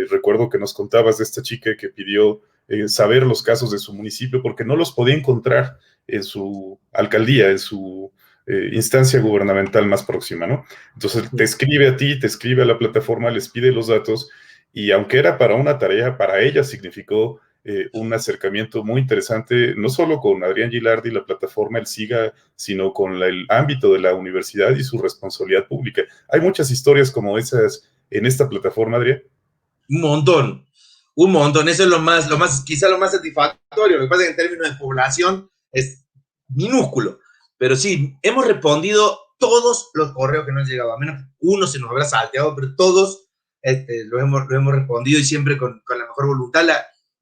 Recuerdo que nos contabas de esta chica que pidió saber los casos de su municipio porque no los podía encontrar en su alcaldía, en su instancia gubernamental más próxima, ¿no? Entonces te escribe a ti, te escribe a la plataforma, les pide los datos y aunque era para una tarea, para ella significó un acercamiento muy interesante, no solo con Adrián Gilardi, la plataforma El SIGA, sino con el ámbito de la universidad y su responsabilidad pública. Hay muchas historias como esas en esta plataforma, Adrián. Un montón, un montón. Eso es quizá lo más satisfactorio. Lo que pasa es que en términos de población es minúsculo. Pero sí, hemos respondido todos los correos que nos han llegado. A menos uno se nos habrá salteado, pero todos lo hemos respondido y siempre con la mejor voluntad.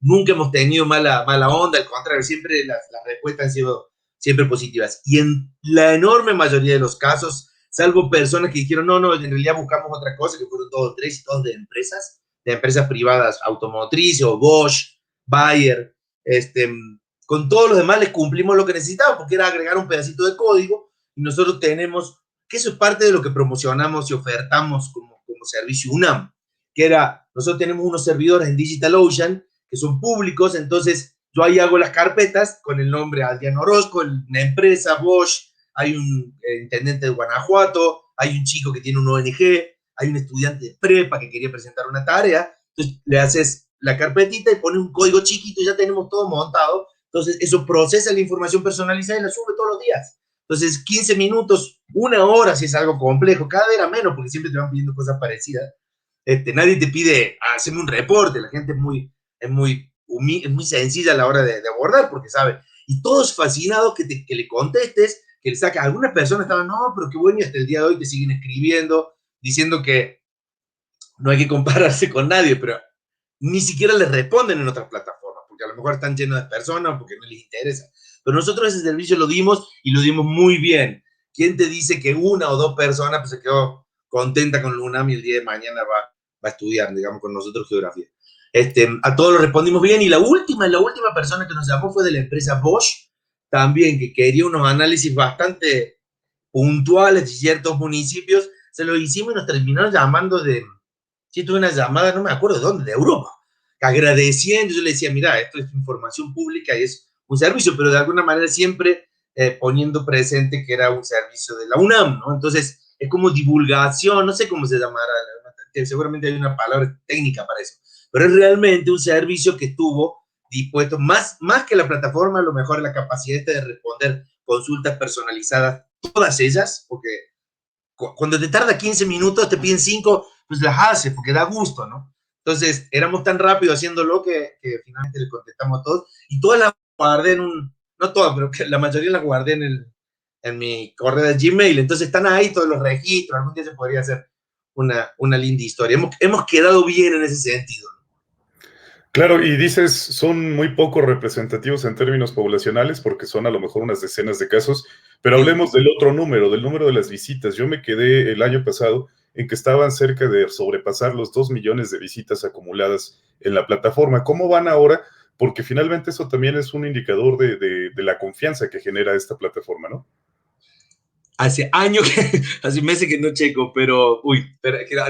Nunca hemos tenido mala onda, al contrario, siempre las respuestas han sido siempre positivas. Y en la enorme mayoría de los casos, salvo personas que dijeron, no, en realidad buscamos otra cosa, que fueron 2 o 3 y todos de empresas privadas, automotrices o Bosch, Bayer, con todos los demás les cumplimos lo que necesitaban, porque era agregar un pedacito de código, y nosotros tenemos, que eso es parte de lo que promocionamos y ofertamos como servicio UNAM, que era, nosotros tenemos unos servidores en DigitalOcean, que son públicos, entonces yo ahí hago las carpetas con el nombre Adrián Orozco, una empresa, Bosch, hay un intendente de Guanajuato, hay un chico que tiene un ONG, hay un estudiante de prepa que quería presentar una tarea, entonces le haces la carpetita y pones un código chiquito y ya tenemos todo montado, entonces eso procesa la información personalizada y la sube todos los días. Entonces 15 minutos, 1 hora si es algo complejo, cada vez era menos porque siempre te van pidiendo cosas parecidas. Nadie te pide hacerme un reporte, la gente es muy sencilla a la hora de abordar porque sabe. Y todos fascinados que le contestes, que le saca. Algunas personas estaban, no, pero qué bueno, y hasta el día de hoy te siguen escribiendo, diciendo que no hay que compararse con nadie, pero ni siquiera les responden en otras plataformas, porque a lo mejor están llenos de personas, porque no les interesa. Pero nosotros ese servicio lo dimos y lo dimos muy bien. ¿Quién te dice que 1 o 2 personas pues, se quedó contenta con la UNAM y el día de mañana va a estudiar, digamos, con nosotros geografía? A todos lo respondimos bien, y la última persona que nos llamó fue de la empresa Bosch, también, que quería unos análisis bastante puntuales de ciertos municipios. Se lo hicimos y nos terminaron llamando sí, tuve una llamada, no me acuerdo de dónde, de Europa, agradeciendo. Yo le decía, mira, esto es información pública y es un servicio, pero de alguna manera siempre poniendo presente que era un servicio de la UNAM, ¿no? Entonces, es como divulgación, no sé cómo se llamará, seguramente hay una palabra técnica para eso, pero es realmente un servicio que estuvo dispuesto, más que la plataforma, a lo mejor la capacidad de responder consultas personalizadas, todas ellas, porque cuando te tarda 15 minutos, te piden 5, pues las haces, porque da gusto, ¿no? Entonces, éramos tan rápido haciéndolo que finalmente le contestamos a todos, y todas las guardé no todas, pero la mayoría las guardé en mi correo de Gmail, entonces están ahí todos los registros, algún día se podría hacer una linda historia. Hemos quedado bien en ese sentido. Claro, y dices, son muy poco representativos en términos poblacionales porque son a lo mejor unas decenas de casos, pero hablemos del otro número, del número de las visitas. Yo me quedé el año pasado en que estaban cerca de sobrepasar los 2 millones de visitas acumuladas en la plataforma. ¿Cómo van ahora? Porque finalmente eso también es un indicador de la confianza que genera esta plataforma, ¿no? Hace años hace meses que no checo, pero,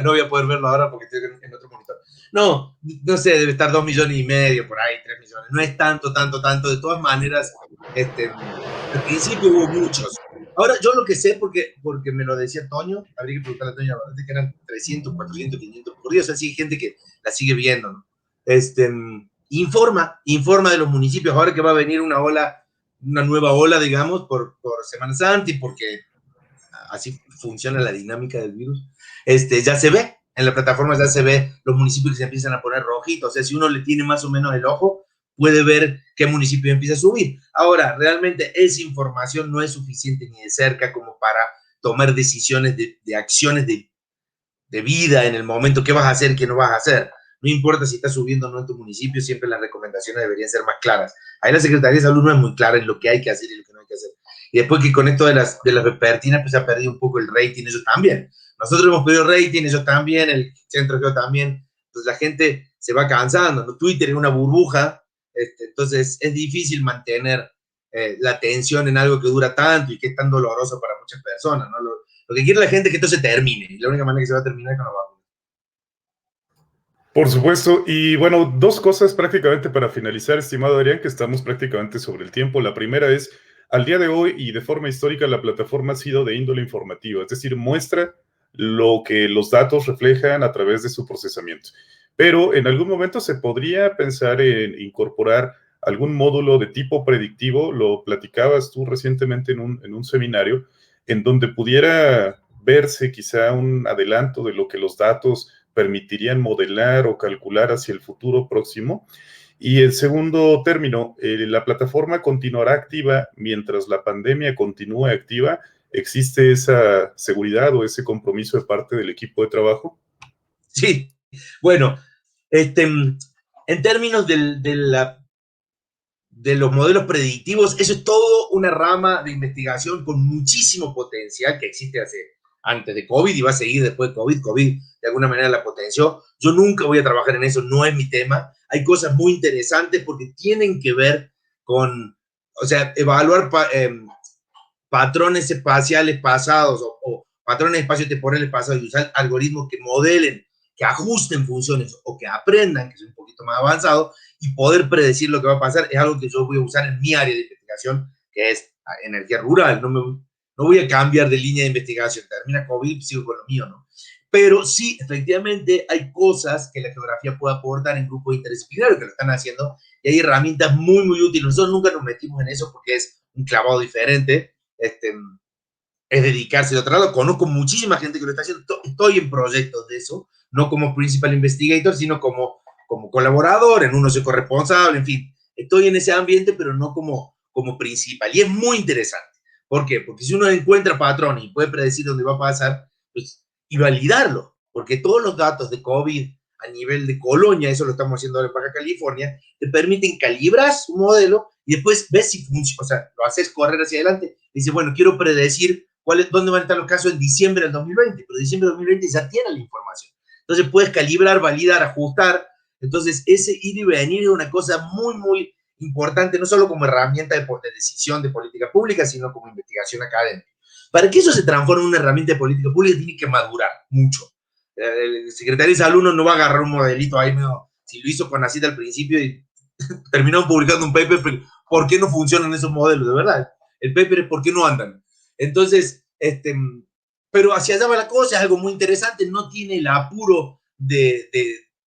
no voy a poder verlo ahora porque estoy en otro monitor. No sé, debe estar 2,5 millones, por ahí, 3 millones. No es tanto. De todas maneras, al principio hubo muchos. Ahora, yo lo que sé, porque me lo decía Toño, habría que preguntarle a Toño, que eran 300, 400, 500 por día, o sea, sí hay gente que la sigue viendo, ¿no? Informa de los municipios, ahora que va a venir una nueva ola, digamos, por Semana Santa, y porque así funciona la dinámica del virus, ya se ve, en la plataforma ya se ve los municipios que se empiezan a poner rojitos, o sea, si uno le tiene más o menos el ojo, puede ver qué municipio empieza a subir. Ahora, realmente esa información no es suficiente ni de cerca como para tomar decisiones de acciones de vida en el momento, qué vas a hacer, qué no vas a hacer. No importa si estás subiendo o no en tu municipio, siempre las recomendaciones deberían ser más claras. Ahí la Secretaría de Salud no es muy clara en lo que hay que hacer y lo que no hay que hacer. Y después que con esto de las vespertinas, pues se ha perdido un poco el rating, ellos también. Nosotros hemos perdido rating, ellos también, el centro yo también. Pues la gente se va cansando, ¿no? Twitter es una burbuja, entonces es difícil mantener la atención en algo que dura tanto y que es tan doloroso para muchas personas, ¿no? Lo que quiere la gente es que esto se termine, y la única manera que se va a terminar es con la vacuna. Por supuesto, y bueno, 2 cosas prácticamente para finalizar, estimado Adrián, que estamos prácticamente sobre el tiempo. La primera es, al día de hoy y de forma histórica, la plataforma ha sido de índole informativa, es decir, muestra lo que los datos reflejan a través de su procesamiento. pero en algún momento se podría pensar en incorporar algún módulo de tipo predictivo. Lo platicabas tú recientemente en un seminario, en donde pudiera verse quizá un adelanto de lo que los datos permitirían modelar o calcular hacia el futuro próximo. Y el segundo término, la plataforma continuará activa mientras la pandemia continúe activa. ¿Existe esa seguridad o ese compromiso de parte del equipo de trabajo? Sí, bueno, en términos de los modelos predictivos, eso es todo una rama de investigación con muchísimo potencial que existe antes de COVID y va a seguir después de COVID. COVID de alguna manera la potenció. Yo nunca voy a trabajar en eso, no es mi tema. Hay cosas muy interesantes porque tienen que ver con, o sea, evaluar patrones espaciales pasados o patrones espaciotemporales pasados y usar algoritmos que modelen, que ajusten funciones o que aprendan, que es un poquito más avanzado, y poder predecir lo que va a pasar es algo que yo voy a usar en mi área de investigación, que es energía rural. No voy a cambiar de línea de investigación. Termina COVID, sigo con lo mío, ¿no? Pero sí, efectivamente, hay cosas que la geografía puede aportar en grupos interdisciplinarios que lo están haciendo y hay herramientas muy, muy útiles. Nosotros nunca nos metimos en eso porque es un clavado diferente. Es dedicarse de otro lado. Conozco muchísima gente que lo está haciendo. Estoy en proyectos de eso, no como principal investigator, sino como colaborador, en uno soy corresponsable, en fin. Estoy en ese ambiente, pero no como principal. Y es muy interesante. ¿Por qué? Porque si uno encuentra patrones y puede predecir dónde va a pasar, pues, y validarlo, porque todos los datos de COVID a nivel de colonia, eso lo estamos haciendo ahora en Baja California, te permiten calibrar su modelo y después ves si funciona, o sea, lo haces correr hacia adelante. Dices, bueno, quiero predecir dónde van a estar los casos en diciembre del 2020, pero diciembre del 2020 ya tiene la información. Entonces puedes calibrar, validar, ajustar. Entonces ese ir y venir es una cosa muy, muy importante, no solo como herramienta de decisión de política pública, sino como investigación académica. Para que eso se transforme en una herramienta de política pública tiene que madurar mucho. El secretario de Salud no va a agarrar un modelito ahí, no, si lo hizo con Conacit al principio y terminaron publicando un paper, pero ¿por qué no funcionan esos modelos? De verdad, el paper es ¿por qué no andan? Entonces, pero hacia allá va la cosa, es algo muy interesante, no tiene el apuro de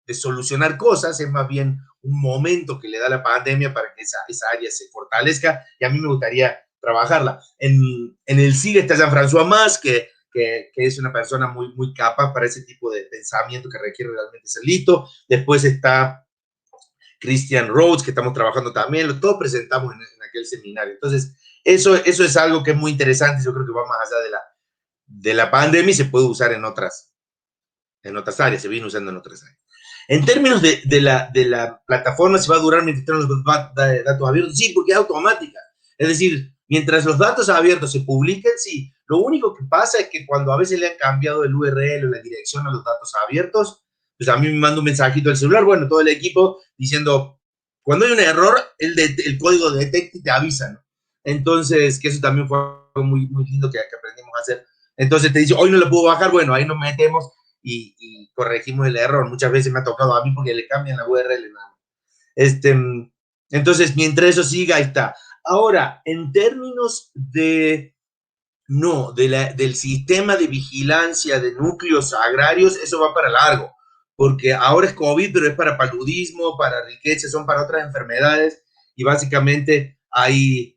solucionar cosas, es más bien un momento que le da la pandemia para que esa área se fortalezca y a mí me gustaría trabajarla. En el CIG está Jean-François Mas, que es una persona muy, muy capaz para ese tipo de pensamiento que requiere realmente ser listo. Después está Christian Rhodes, que estamos trabajando también, todos presentamos en aquel seminario. Entonces, eso es algo que es muy interesante, yo creo que va más allá de la pandemia y se puede usar en otras áreas, se viene usando en otras áreas. En términos de la plataforma, ¿se va a durar mientras tengan los datos abiertos? Sí, porque es automática. Es decir, mientras los datos abiertos se publiquen, sí. Lo único que pasa es que cuando a veces le han cambiado el URL o la dirección a los datos abiertos, pues a mí me manda un mensajito al celular, bueno, todo el equipo diciendo, cuando hay un error, el código de detecte te avisa, ¿no? Entonces, que eso también fue algo muy, muy lindo que aprendimos a hacer. Entonces te dice, hoy no lo puedo bajar, bueno, ahí nos metemos y corregimos el error. Muchas veces me ha tocado a mí porque le cambian la URL. Entonces, mientras eso siga, ahí está. Ahora, en términos del sistema de vigilancia de núcleos agrarios, eso va para largo, porque ahora es COVID, pero es para paludismo, para riqueza, son para otras enfermedades, y básicamente hay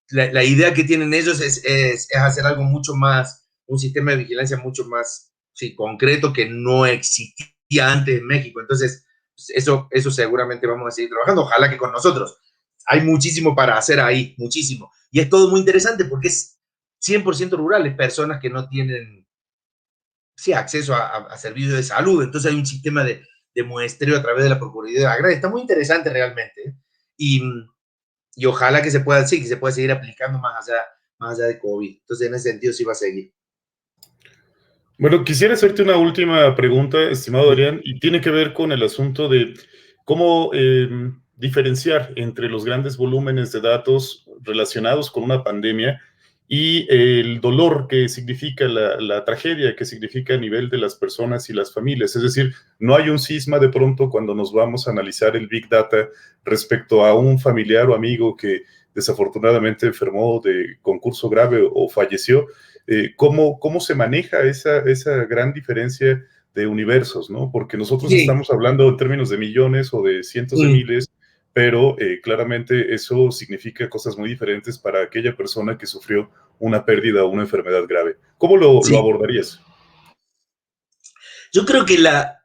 la idea que tienen ellos es hacer algo mucho más, un sistema de vigilancia mucho más concreto que no existía antes en México. Entonces, eso seguramente vamos a seguir trabajando, ojalá que con nosotros. Hay muchísimo para hacer ahí, muchísimo. Y es todo muy interesante porque es 100% rural, es personas que no tienen acceso a servicios de salud. Entonces hay un sistema de muestreo a través de la Procuraduría Agraria. Está muy interesante realmente. Y ojalá que se pueda seguir aplicando más allá de COVID. Entonces, en ese sentido sí va a seguir. Bueno, quisiera hacerte una última pregunta, estimado Adrián, y tiene que ver con el asunto de cómo diferenciar entre los grandes volúmenes de datos relacionados con una pandemia y el dolor que significa la tragedia que significa a nivel de las personas y las familias. Es decir, no hay un cisma de pronto cuando nos vamos a analizar el Big Data respecto a un familiar o amigo que desafortunadamente enfermó de concurso grave o falleció. ¿Cómo se maneja esa gran diferencia de universos, ¿no? Porque nosotros Sí. estamos hablando en términos de millones o de cientos de miles, pero claramente eso significa cosas muy diferentes para aquella persona que sufrió una pérdida o una enfermedad grave. ¿Cómo lo abordarías? Yo creo que la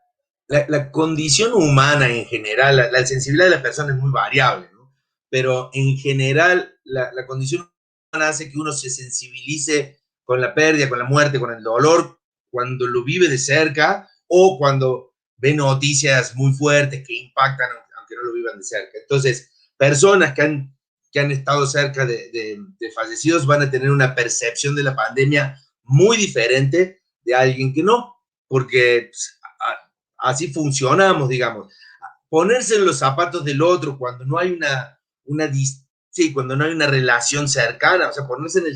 condición humana en general, la sensibilidad de la persona es muy variable, ¿no? Pero en general la condición humana hace que uno se sensibilice con la pérdida, con la muerte, con el dolor, cuando lo vive de cerca o cuando ve noticias muy fuertes que impactan, aunque no lo vivan de cerca. Entonces, personas que han estado cerca de fallecidos van a tener una percepción de la pandemia muy diferente de alguien que no, porque pues, así funcionamos, digamos. Ponerse en los zapatos del otro cuando no hay cuando no hay una relación cercana, o sea, ponerse en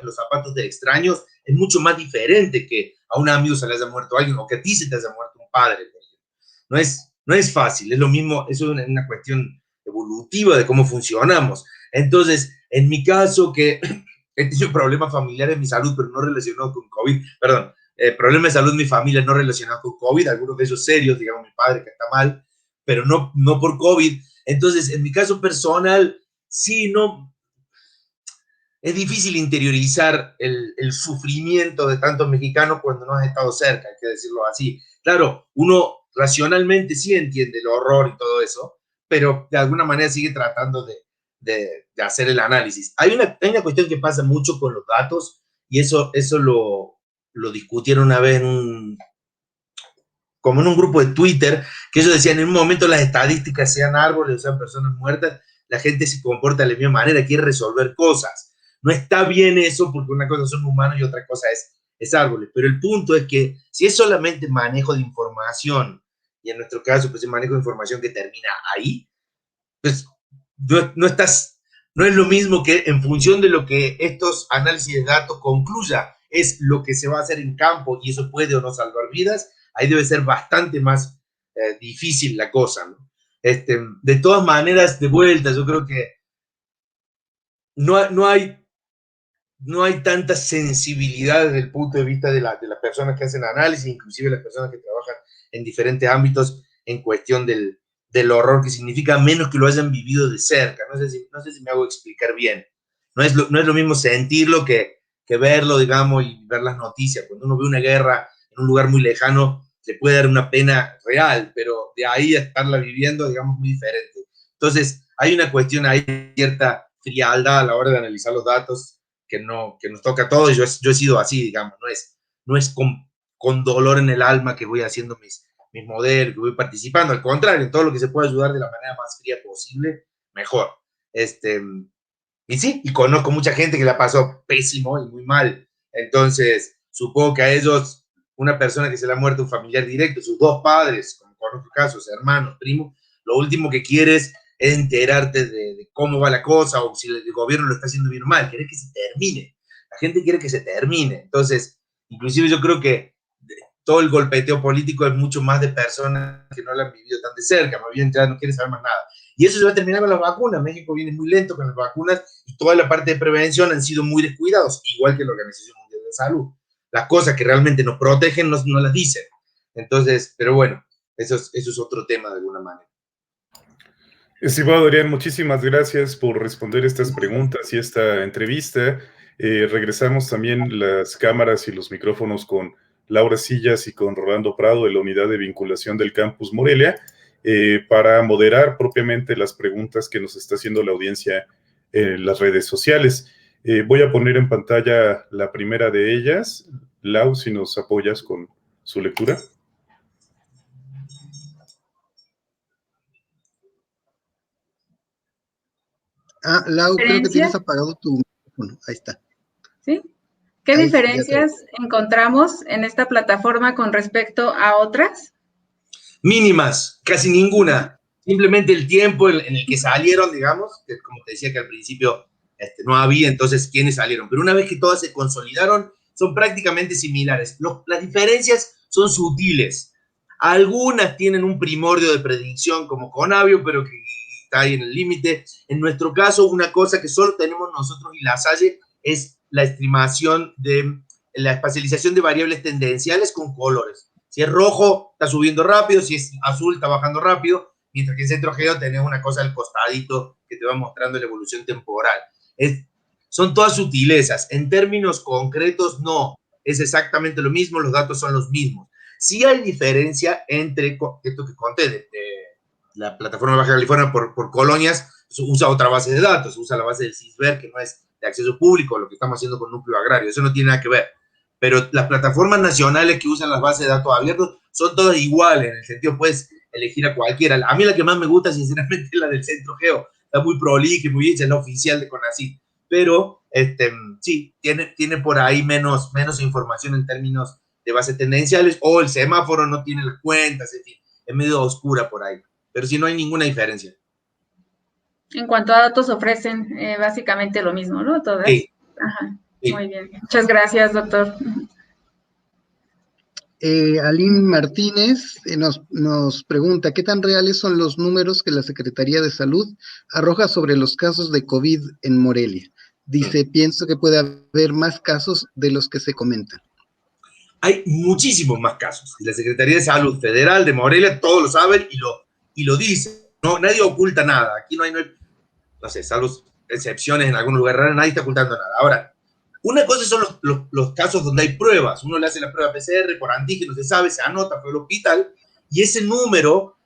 los zapatos de extraños es mucho más diferente que a un amigo se le haya muerto alguien o que a ti se te haya muerto un padre. No es fácil, es lo mismo, es una cuestión evolutiva de cómo funcionamos. Entonces, en mi caso, que he tenido problemas familiares en mi salud, pero no relacionados con COVID, perdón, problemas de salud en mi familia no relacionados con COVID, algunos de ellos serios, digamos, mi padre que está mal, pero no por COVID. Entonces, en mi caso personal, sí, no, es difícil interiorizar el sufrimiento de tantos mexicanos cuando no has estado cerca, hay que decirlo así. Claro, uno racionalmente sí entiende el horror y todo eso, pero de alguna manera sigue tratando de hacer el análisis. Hay una cuestión que pasa mucho con los datos, y eso lo discutieron una vez como en un grupo de Twitter, que ellos decían, en un momento las estadísticas sean árboles o sean personas muertas, la gente se comporta de la misma manera, quiere resolver cosas. No está bien eso, porque una cosa son humanos y otra cosa es árboles. Pero el punto es que si es solamente manejo de información, y en nuestro caso, pues el manejo de información que termina ahí, pues no es lo mismo que en función de lo que estos análisis de datos concluya, es lo que se va a hacer en campo y eso puede o no salvar vidas. Ahí debe ser bastante más difícil la cosa, ¿no? De todas maneras, de vuelta, yo creo que no hay tanta sensibilidad desde el punto de vista de las personas que hacen análisis, inclusive las personas que trabajan en diferentes ámbitos en cuestión del horror que significa, menos que lo hayan vivido de cerca. No sé si me hago explicar bien. No es lo mismo sentirlo que verlo, digamos, y ver las noticias. Cuando uno ve una guerra en un lugar muy lejano, le puede dar una pena real, pero de ahí a estarla viviendo, digamos, muy diferente. Entonces, hay una cuestión ahí, cierta frialdad a la hora de analizar los datos que nos toca a todos. Yo he sido así, digamos, no es con dolor en el alma que voy haciendo mis modelos, que voy participando, al contrario, en todo lo que se puede ayudar de la manera más fría posible, mejor. Y sí, y conozco mucha gente que la pasó pésimo y muy mal. Entonces, supongo que a ellos, una persona que se le ha muerto un familiar directo, sus dos padres, como conozco casos, hermanos, primos, lo último que quieres es enterarte de cómo va la cosa o si el gobierno lo está haciendo bien o mal. Querés que se termine. La gente quiere que se termine. Entonces, inclusive yo creo que todo el golpeteo político es mucho más de personas que no lo han vivido tan de cerca, más bien ya no quieren saber más nada. Y eso se va a terminar con las vacunas. México viene muy lento con las vacunas y toda la parte de prevención han sido muy descuidados, igual que la Organización Mundial de Salud. Las cosas que realmente nos protegen no las dicen. Entonces, pero bueno, eso es otro tema de alguna manera. Estimado Adrián, muchísimas gracias por responder estas preguntas y esta entrevista. Regresamos también las cámaras y los micrófonos con Laura Sillas y con Rolando Prado de la Unidad de Vinculación del Campus Morelia para moderar propiamente las preguntas que nos está haciendo la audiencia en las redes sociales. Voy a poner en pantalla la primera de ellas. Lau, si nos apoyas con su lectura. Lau, creo que tienes apagado tu micrófono. Ahí está. ¿Sí? ¿Qué Ahí, diferencias encontramos en esta plataforma con respecto a otras? Mínimas, casi ninguna. Simplemente el tiempo en el que salieron, digamos, que como te decía que al principio no había, entonces, ¿quiénes salieron? Pero una vez que todas se consolidaron, son prácticamente similares. Las diferencias son sutiles. Algunas tienen un primordio de predicción como Conavio, pero que está ahí en el límite. En nuestro caso, una cosa que solo tenemos nosotros y La Salle es la estimación de la espacialización de variables tendenciales con colores. Si es rojo, está subiendo rápido, si es azul, está bajando rápido, mientras que en centro geo tenés una cosa al costadito que te va mostrando la evolución temporal. Son todas sutilezas. En términos concretos, no. Es exactamente lo mismo, los datos son los mismos. Sí hay diferencia entre esto que conté, de la plataforma de Baja California por colonias, usa otra base de datos, usa la base del CISBER, que no es de acceso público, lo que estamos haciendo con núcleo agrario, eso no tiene nada que ver. Pero las plataformas nacionales que usan las bases de datos abiertos son todas iguales, en el sentido puedes elegir a cualquiera. A mí la que más me gusta, sinceramente, es la del Centro Geo, está muy prolija y muy hecha, es la oficial de CONACYT, pero sí, tiene por ahí menos información en términos de bases tendenciales, o el semáforo no tiene las cuentas, en fin, es medio oscura por ahí, pero sí no hay ninguna diferencia. En cuanto a datos ofrecen básicamente lo mismo, ¿no? Todas. Sí. Ajá. Sí. Muy bien. Muchas gracias, doctor. Aline Martínez nos pregunta, ¿qué tan reales son los números que la Secretaría de Salud arroja sobre los casos de COVID en Morelia? Dice, pienso que puede haber más casos de los que se comentan. Hay muchísimos más casos. La Secretaría de Salud Federal de Morelia, todos lo saben y lo dicen. No, nadie oculta nada. Aquí no sé, salvo excepciones en algún lugar raro, nadie está ocultando nada. Ahora, una cosa son los casos donde hay pruebas. Uno le hace la prueba PCR por antígeno, se sabe, se anota, fue al hospital, y ese número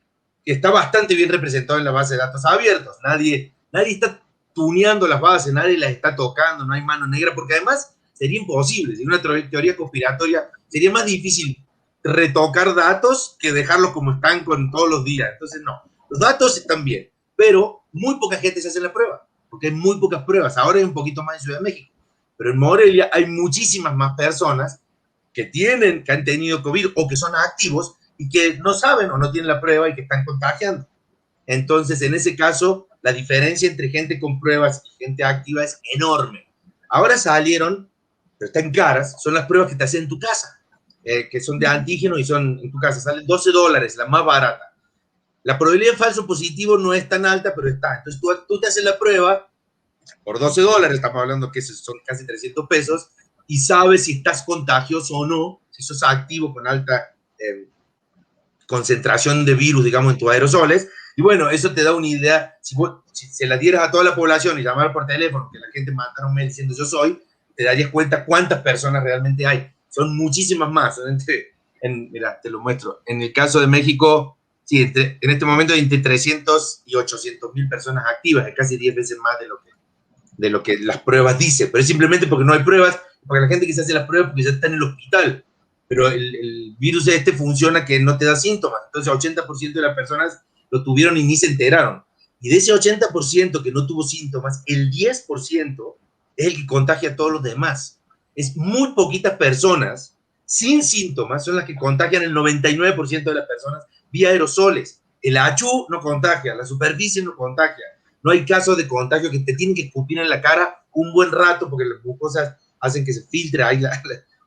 está bastante bien representado en la base de datos abiertos. Nadie está tuneando las bases, nadie las está tocando, no hay mano negra, porque además sería imposible. Si una teoría conspiratoria, sería más difícil retocar datos que dejarlos como están con todos los días. Entonces, no. Los datos están bien, pero muy poca gente se hace la prueba, porque hay muy pocas pruebas. Ahora hay un poquito más en Ciudad de México, pero en Morelia hay muchísimas más personas que han tenido COVID o que son activos y que no saben o no tienen la prueba y que están contagiando. Entonces, en ese caso, la diferencia entre gente con pruebas y gente activa es enorme. Ahora salieron, pero están caras, son las pruebas que te hacen en tu casa, que son de antígeno y son en tu casa, salen $12, la más barata. La probabilidad de falso positivo no es tan alta, pero está. Entonces tú te haces la prueba por $12, estamos hablando que son casi 300 pesos, y sabes si estás contagioso o no, si sos activo con alta concentración de virus, digamos, en tus aerosoles. Y bueno, eso te da una idea. Si se la dieras a toda la población y llamar por teléfono, que la gente mandara un mail diciendo yo soy, te darías cuenta cuántas personas realmente hay. Son muchísimas más. Mira, te lo muestro. En el caso de México, sí, en este momento hay entre 300 y 800 mil personas activas, es casi 10 veces más de lo que las pruebas dicen, pero es simplemente porque no hay pruebas, porque la gente que se hace las pruebas porque ya está en el hospital, pero el virus funciona que no te da síntomas, entonces el 80% de las personas lo tuvieron y ni se enteraron, y de ese 80% que no tuvo síntomas, el 10% es el que contagia a todos los demás. Es muy poquitas personas sin síntomas son las que contagian el 99% de las personas vía aerosoles. El achú no contagia, la superficie no contagia. No hay casos de contagio que te tienen que escupir en la cara un buen rato porque las mucosas hacen que se filtre ahí.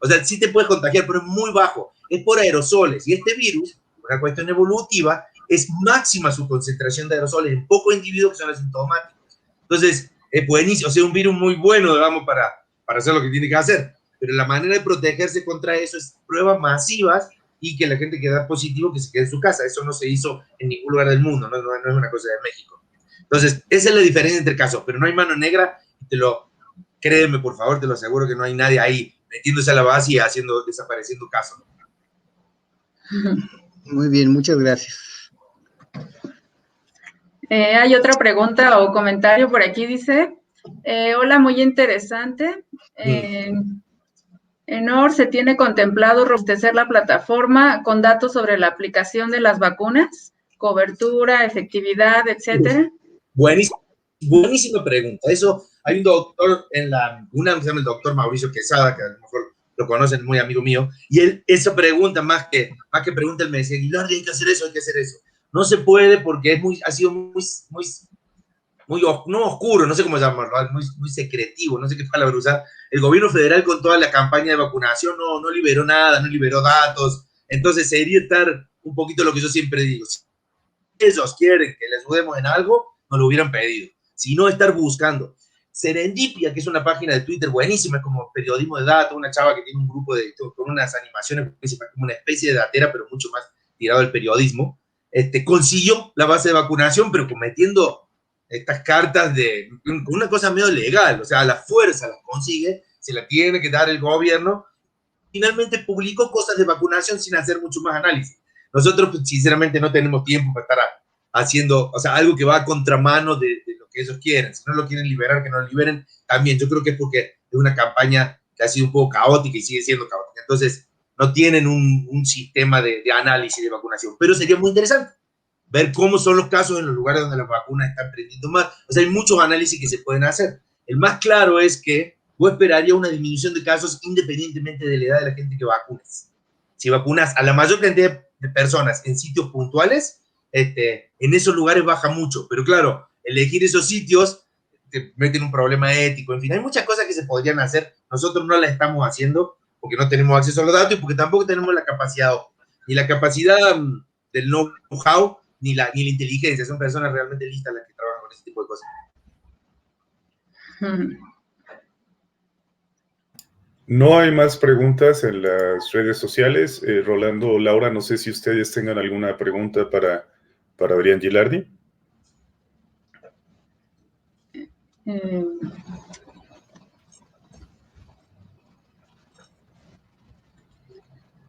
O sea, sí te puedes contagiar, pero es muy bajo. Es por aerosoles. Y este virus, una cuestión evolutiva, es máxima su concentración de aerosoles en pocos individuos que son asintomáticos. Entonces, es buenísimo. O sea, un virus muy bueno, digamos, para hacer lo que tiene que hacer. Pero la manera de protegerse contra eso es pruebas masivas y que la gente que da positivo que se quede en su casa. Eso no se hizo en ningún lugar del mundo, no es una cosa de México. Entonces, esa es la diferencia entre casos, pero no hay mano negra, créeme, por favor, te lo aseguro que no hay nadie ahí metiéndose a la base y desapareciendo casos. Muy bien, muchas gracias. Hay otra pregunta o comentario por aquí, dice, hola, muy interesante. En OR se tiene contemplado robustecer la plataforma con datos sobre la aplicación de las vacunas, cobertura, efectividad, etcétera. Buenísima pregunta. Eso, hay un doctor en la UNAM que se llama el doctor Mauricio Quesada, que a lo mejor lo conocen, muy amigo mío, y él, esa pregunta, más que pregunta, él me decía, Guilherme, hay que hacer eso. No se puede porque ha sido muy no oscuro, no sé cómo llamarlo, muy secretivo, no sé qué palabra usar. El gobierno federal con toda la campaña de vacunación no liberó nada, no liberó datos. Entonces sería estar un poquito lo que yo siempre digo. Si ellos quieren que les ayudemos en algo, nos lo hubieran pedido. Si no, estar buscando. Serendipia, que es una página de Twitter buenísima, es como periodismo de datos, una chava que tiene un grupo con unas animaciones, como una especie de datera, pero mucho más tirado al periodismo, consiguió la base de vacunación, pero cometiendo estas cartas con una cosa medio legal, o sea, a la fuerza las consigue, se la tiene que dar el gobierno. Finalmente publicó cosas de vacunación sin hacer mucho más análisis. Nosotros, pues, sinceramente, no tenemos tiempo para estar haciendo, o sea, algo que va a contramano de lo que ellos quieren. Si no lo quieren liberar, que no lo liberen, también. Yo creo que es porque es una campaña que ha sido un poco caótica y sigue siendo caótica. Entonces, no tienen un sistema de análisis de vacunación. Pero sería muy interesante ver cómo son los casos en los lugares donde las vacunas están prendiendo más. O sea, hay muchos análisis que se pueden hacer. El más claro es que vos esperarías una disminución de casos independientemente de la edad de la gente que vacunes. Si vacunas a la mayor cantidad de personas en sitios puntuales, en esos lugares baja mucho. Pero claro, elegir esos sitios te meten un problema ético. En fin, hay muchas cosas que se podrían hacer. Nosotros no las estamos haciendo porque no tenemos acceso a los datos y porque tampoco tenemos la capacidad, ni la capacidad del know-how, ni la inteligencia. Son personas realmente listas las que trabajan con ese tipo de cosas. No hay más preguntas en las redes sociales. Rolando, Laura, no sé si ustedes tengan alguna pregunta para Adrián Gilardi.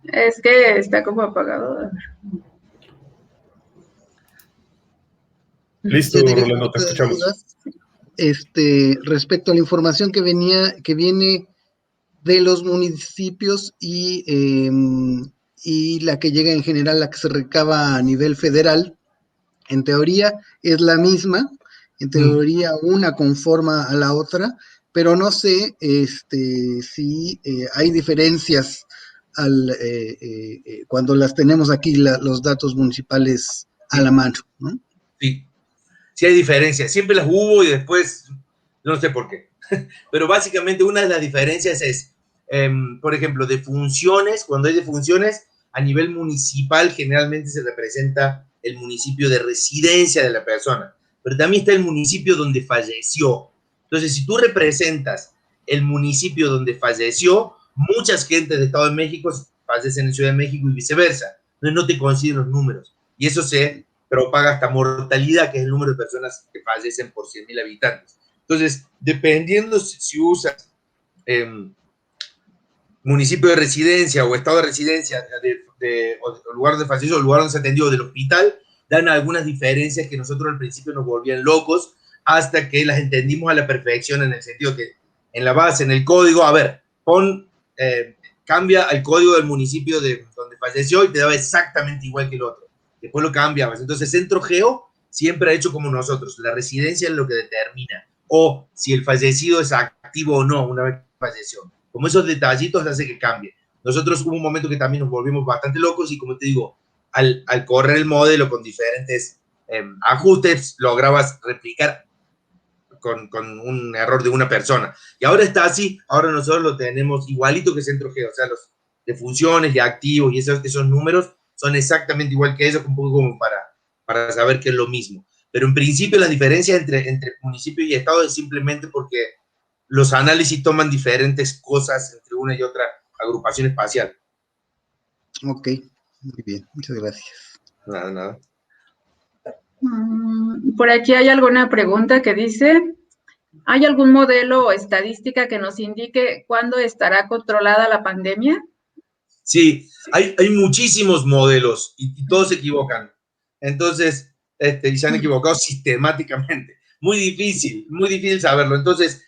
Es que está como apagado. Listo, Rolando, te escuchamos. Respecto a la información que viene de los municipios y la que llega en general, la que se recaba a nivel federal, en teoría es la misma, en teoría una conforma a la otra, pero no sé si hay diferencias cuando las tenemos aquí los datos municipales a la mano, ¿no? Sí, sí hay diferencias, siempre las hubo y después no sé por qué, pero básicamente una de las diferencias es, por ejemplo, de funciones, cuando hay defunciones, a nivel municipal generalmente se representa el municipio de residencia de la persona, pero también está el municipio donde falleció. Entonces, si tú representas el municipio donde falleció, muchas gentes de Estado de México fallecen en Ciudad de México y viceversa. Entonces, no te consiguen los números. Y eso se propaga hasta mortalidad, que es el número de personas que fallecen por 100,000 habitantes. Entonces, dependiendo si usas municipio de residencia o estado de residencia o lugar de fallecimiento o lugar donde se atendió del hospital, dan algunas diferencias que nosotros al principio nos volvían locos hasta que las entendimos a la perfección, en el sentido que en la base, en el código, a ver, cambia el código del municipio donde falleció y te daba exactamente igual que el otro. Después lo cambiabas. Entonces, Centro Geo siempre ha hecho como nosotros. La residencia es lo que determina. O si el fallecido es activo o no una vez que falleció. Como esos detallitos hace que cambie. Nosotros hubo un momento que también nos volvimos bastante locos y, como te digo, al correr el modelo con diferentes ajustes, lograbas replicar con un error de una persona. Y ahora está así. Ahora nosotros lo tenemos igualito que Centro Geo. O sea, los de funciones, de activos y esos números son exactamente igual que ellos, un poco como para saber que es lo mismo. Pero en principio la diferencia entre municipio y estado es simplemente porque los análisis toman diferentes cosas entre una y otra agrupación espacial. Ok, muy bien, muchas gracias. Nada. Por aquí hay alguna pregunta que dice, ¿hay algún modelo o estadística que nos indique cuándo estará controlada la pandemia? Sí, hay muchísimos modelos y todos se equivocan. Entonces, y se han equivocado sistemáticamente. Muy difícil saberlo. Entonces,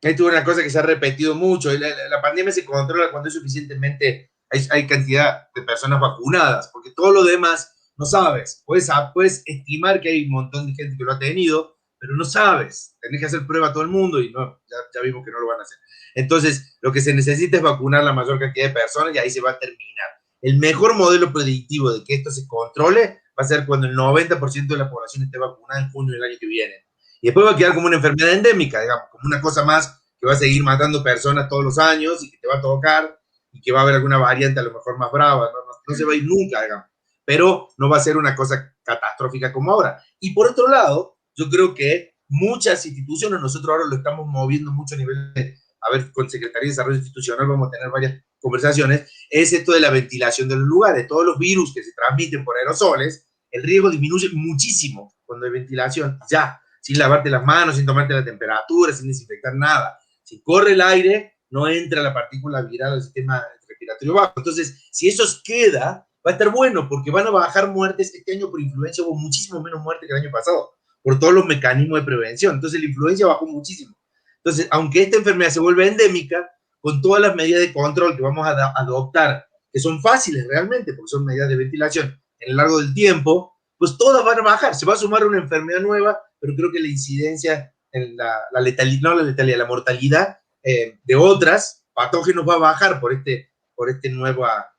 esto es una cosa que se ha repetido mucho. La pandemia se controla cuando hay suficientemente, hay cantidad de personas vacunadas, porque todo lo demás no sabes. Puedes estimar que hay un montón de gente que lo ha tenido, pero no sabes. Tenés que hacer prueba a todo el mundo y no, ya vimos que no lo van a hacer. Entonces, lo que se necesita es vacunar la mayor cantidad de personas y ahí se va a terminar. El mejor modelo predictivo de que esto se controle va a ser cuando el 90% de la población esté vacunada en junio del año que viene. Y después va a quedar como una enfermedad endémica, digamos, como una cosa más que va a seguir matando personas todos los años y que te va a tocar y que va a haber alguna variante a lo mejor más brava, no se va a ir nunca, digamos. Pero no va a ser una cosa catastrófica como ahora. Y por otro lado, yo creo que muchas instituciones, nosotros ahora lo estamos moviendo mucho a nivel de, a ver, con Secretaría de Desarrollo Institucional vamos a tener varias conversaciones, es esto de la ventilación de los lugares. Todos los virus que se transmiten por aerosoles, el riesgo disminuye muchísimo cuando hay ventilación, ya, sin lavarte las manos, sin tomarte la temperatura, sin desinfectar nada. Si corre el aire, no entra la partícula viral al sistema respiratorio bajo. Entonces, si eso queda, va a estar bueno, porque van a bajar muertes. Este año por influenza hubo muchísimo menos muertes que el año pasado, por todos los mecanismos de prevención. Entonces, la influenza bajó muchísimo. Entonces, aunque esta enfermedad se vuelva endémica, con todas las medidas de control que vamos a adoptar, que son fáciles realmente, porque son medidas de ventilación en el largo del tiempo, pues todas van a bajar. Se va a sumar una enfermedad nueva, pero creo que la incidencia en la letalidad, no la letalidad, la mortalidad de otras patógenos va a bajar por esta nueva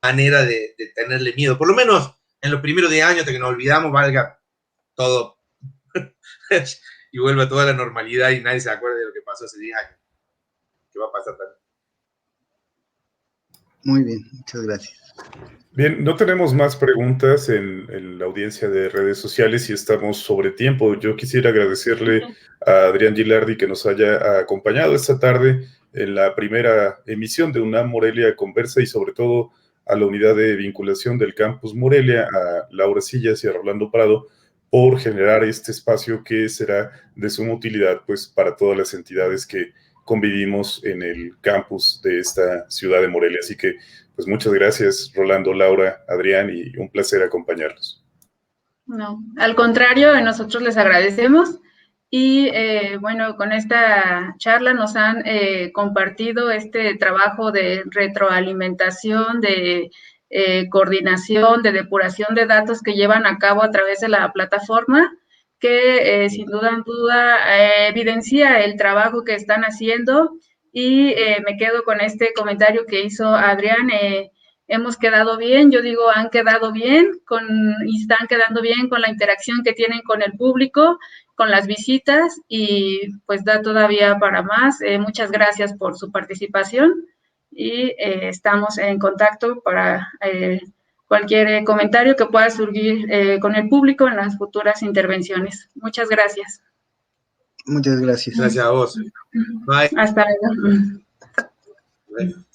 manera de tenerle miedo. Por lo menos en los primeros 10 años, hasta que nos olvidamos, valga todo y vuelva toda la normalidad y nadie se acuerde de lo que pasó hace 10 años. ¿Qué va a pasar también? Muy bien, muchas gracias. Bien, no tenemos más preguntas en la audiencia de redes sociales y estamos sobre tiempo. Yo quisiera agradecerle a Adrián Gilardi que nos haya acompañado esta tarde en la primera emisión de UNAM Morelia Conversa y sobre todo a la unidad de vinculación del Campus Morelia, a Laura Sillas y a Rolando Prado, por generar este espacio que será de suma utilidad pues, para todas las entidades que convivimos en el campus de esta ciudad de Morelia. Así que pues muchas gracias, Rolando, Laura, Adrián, y un placer acompañarlos. No, al contrario, nosotros les agradecemos y bueno, con esta charla nos han compartido este trabajo de retroalimentación, de coordinación, de depuración de datos que llevan a cabo a través de la plataforma, que sin duda en duda evidencia el trabajo que están haciendo y me quedo con este comentario que hizo Adrián. Hemos quedado bien, yo digo, han quedado bien y están quedando bien con la interacción que tienen con el público, con las visitas y pues da todavía para más. Muchas gracias por su participación y estamos en contacto para cualquier comentario que pueda surgir con el público en las futuras intervenciones. Muchas gracias. Muchas gracias. Gracias a vos. Bye. Hasta luego. Bye.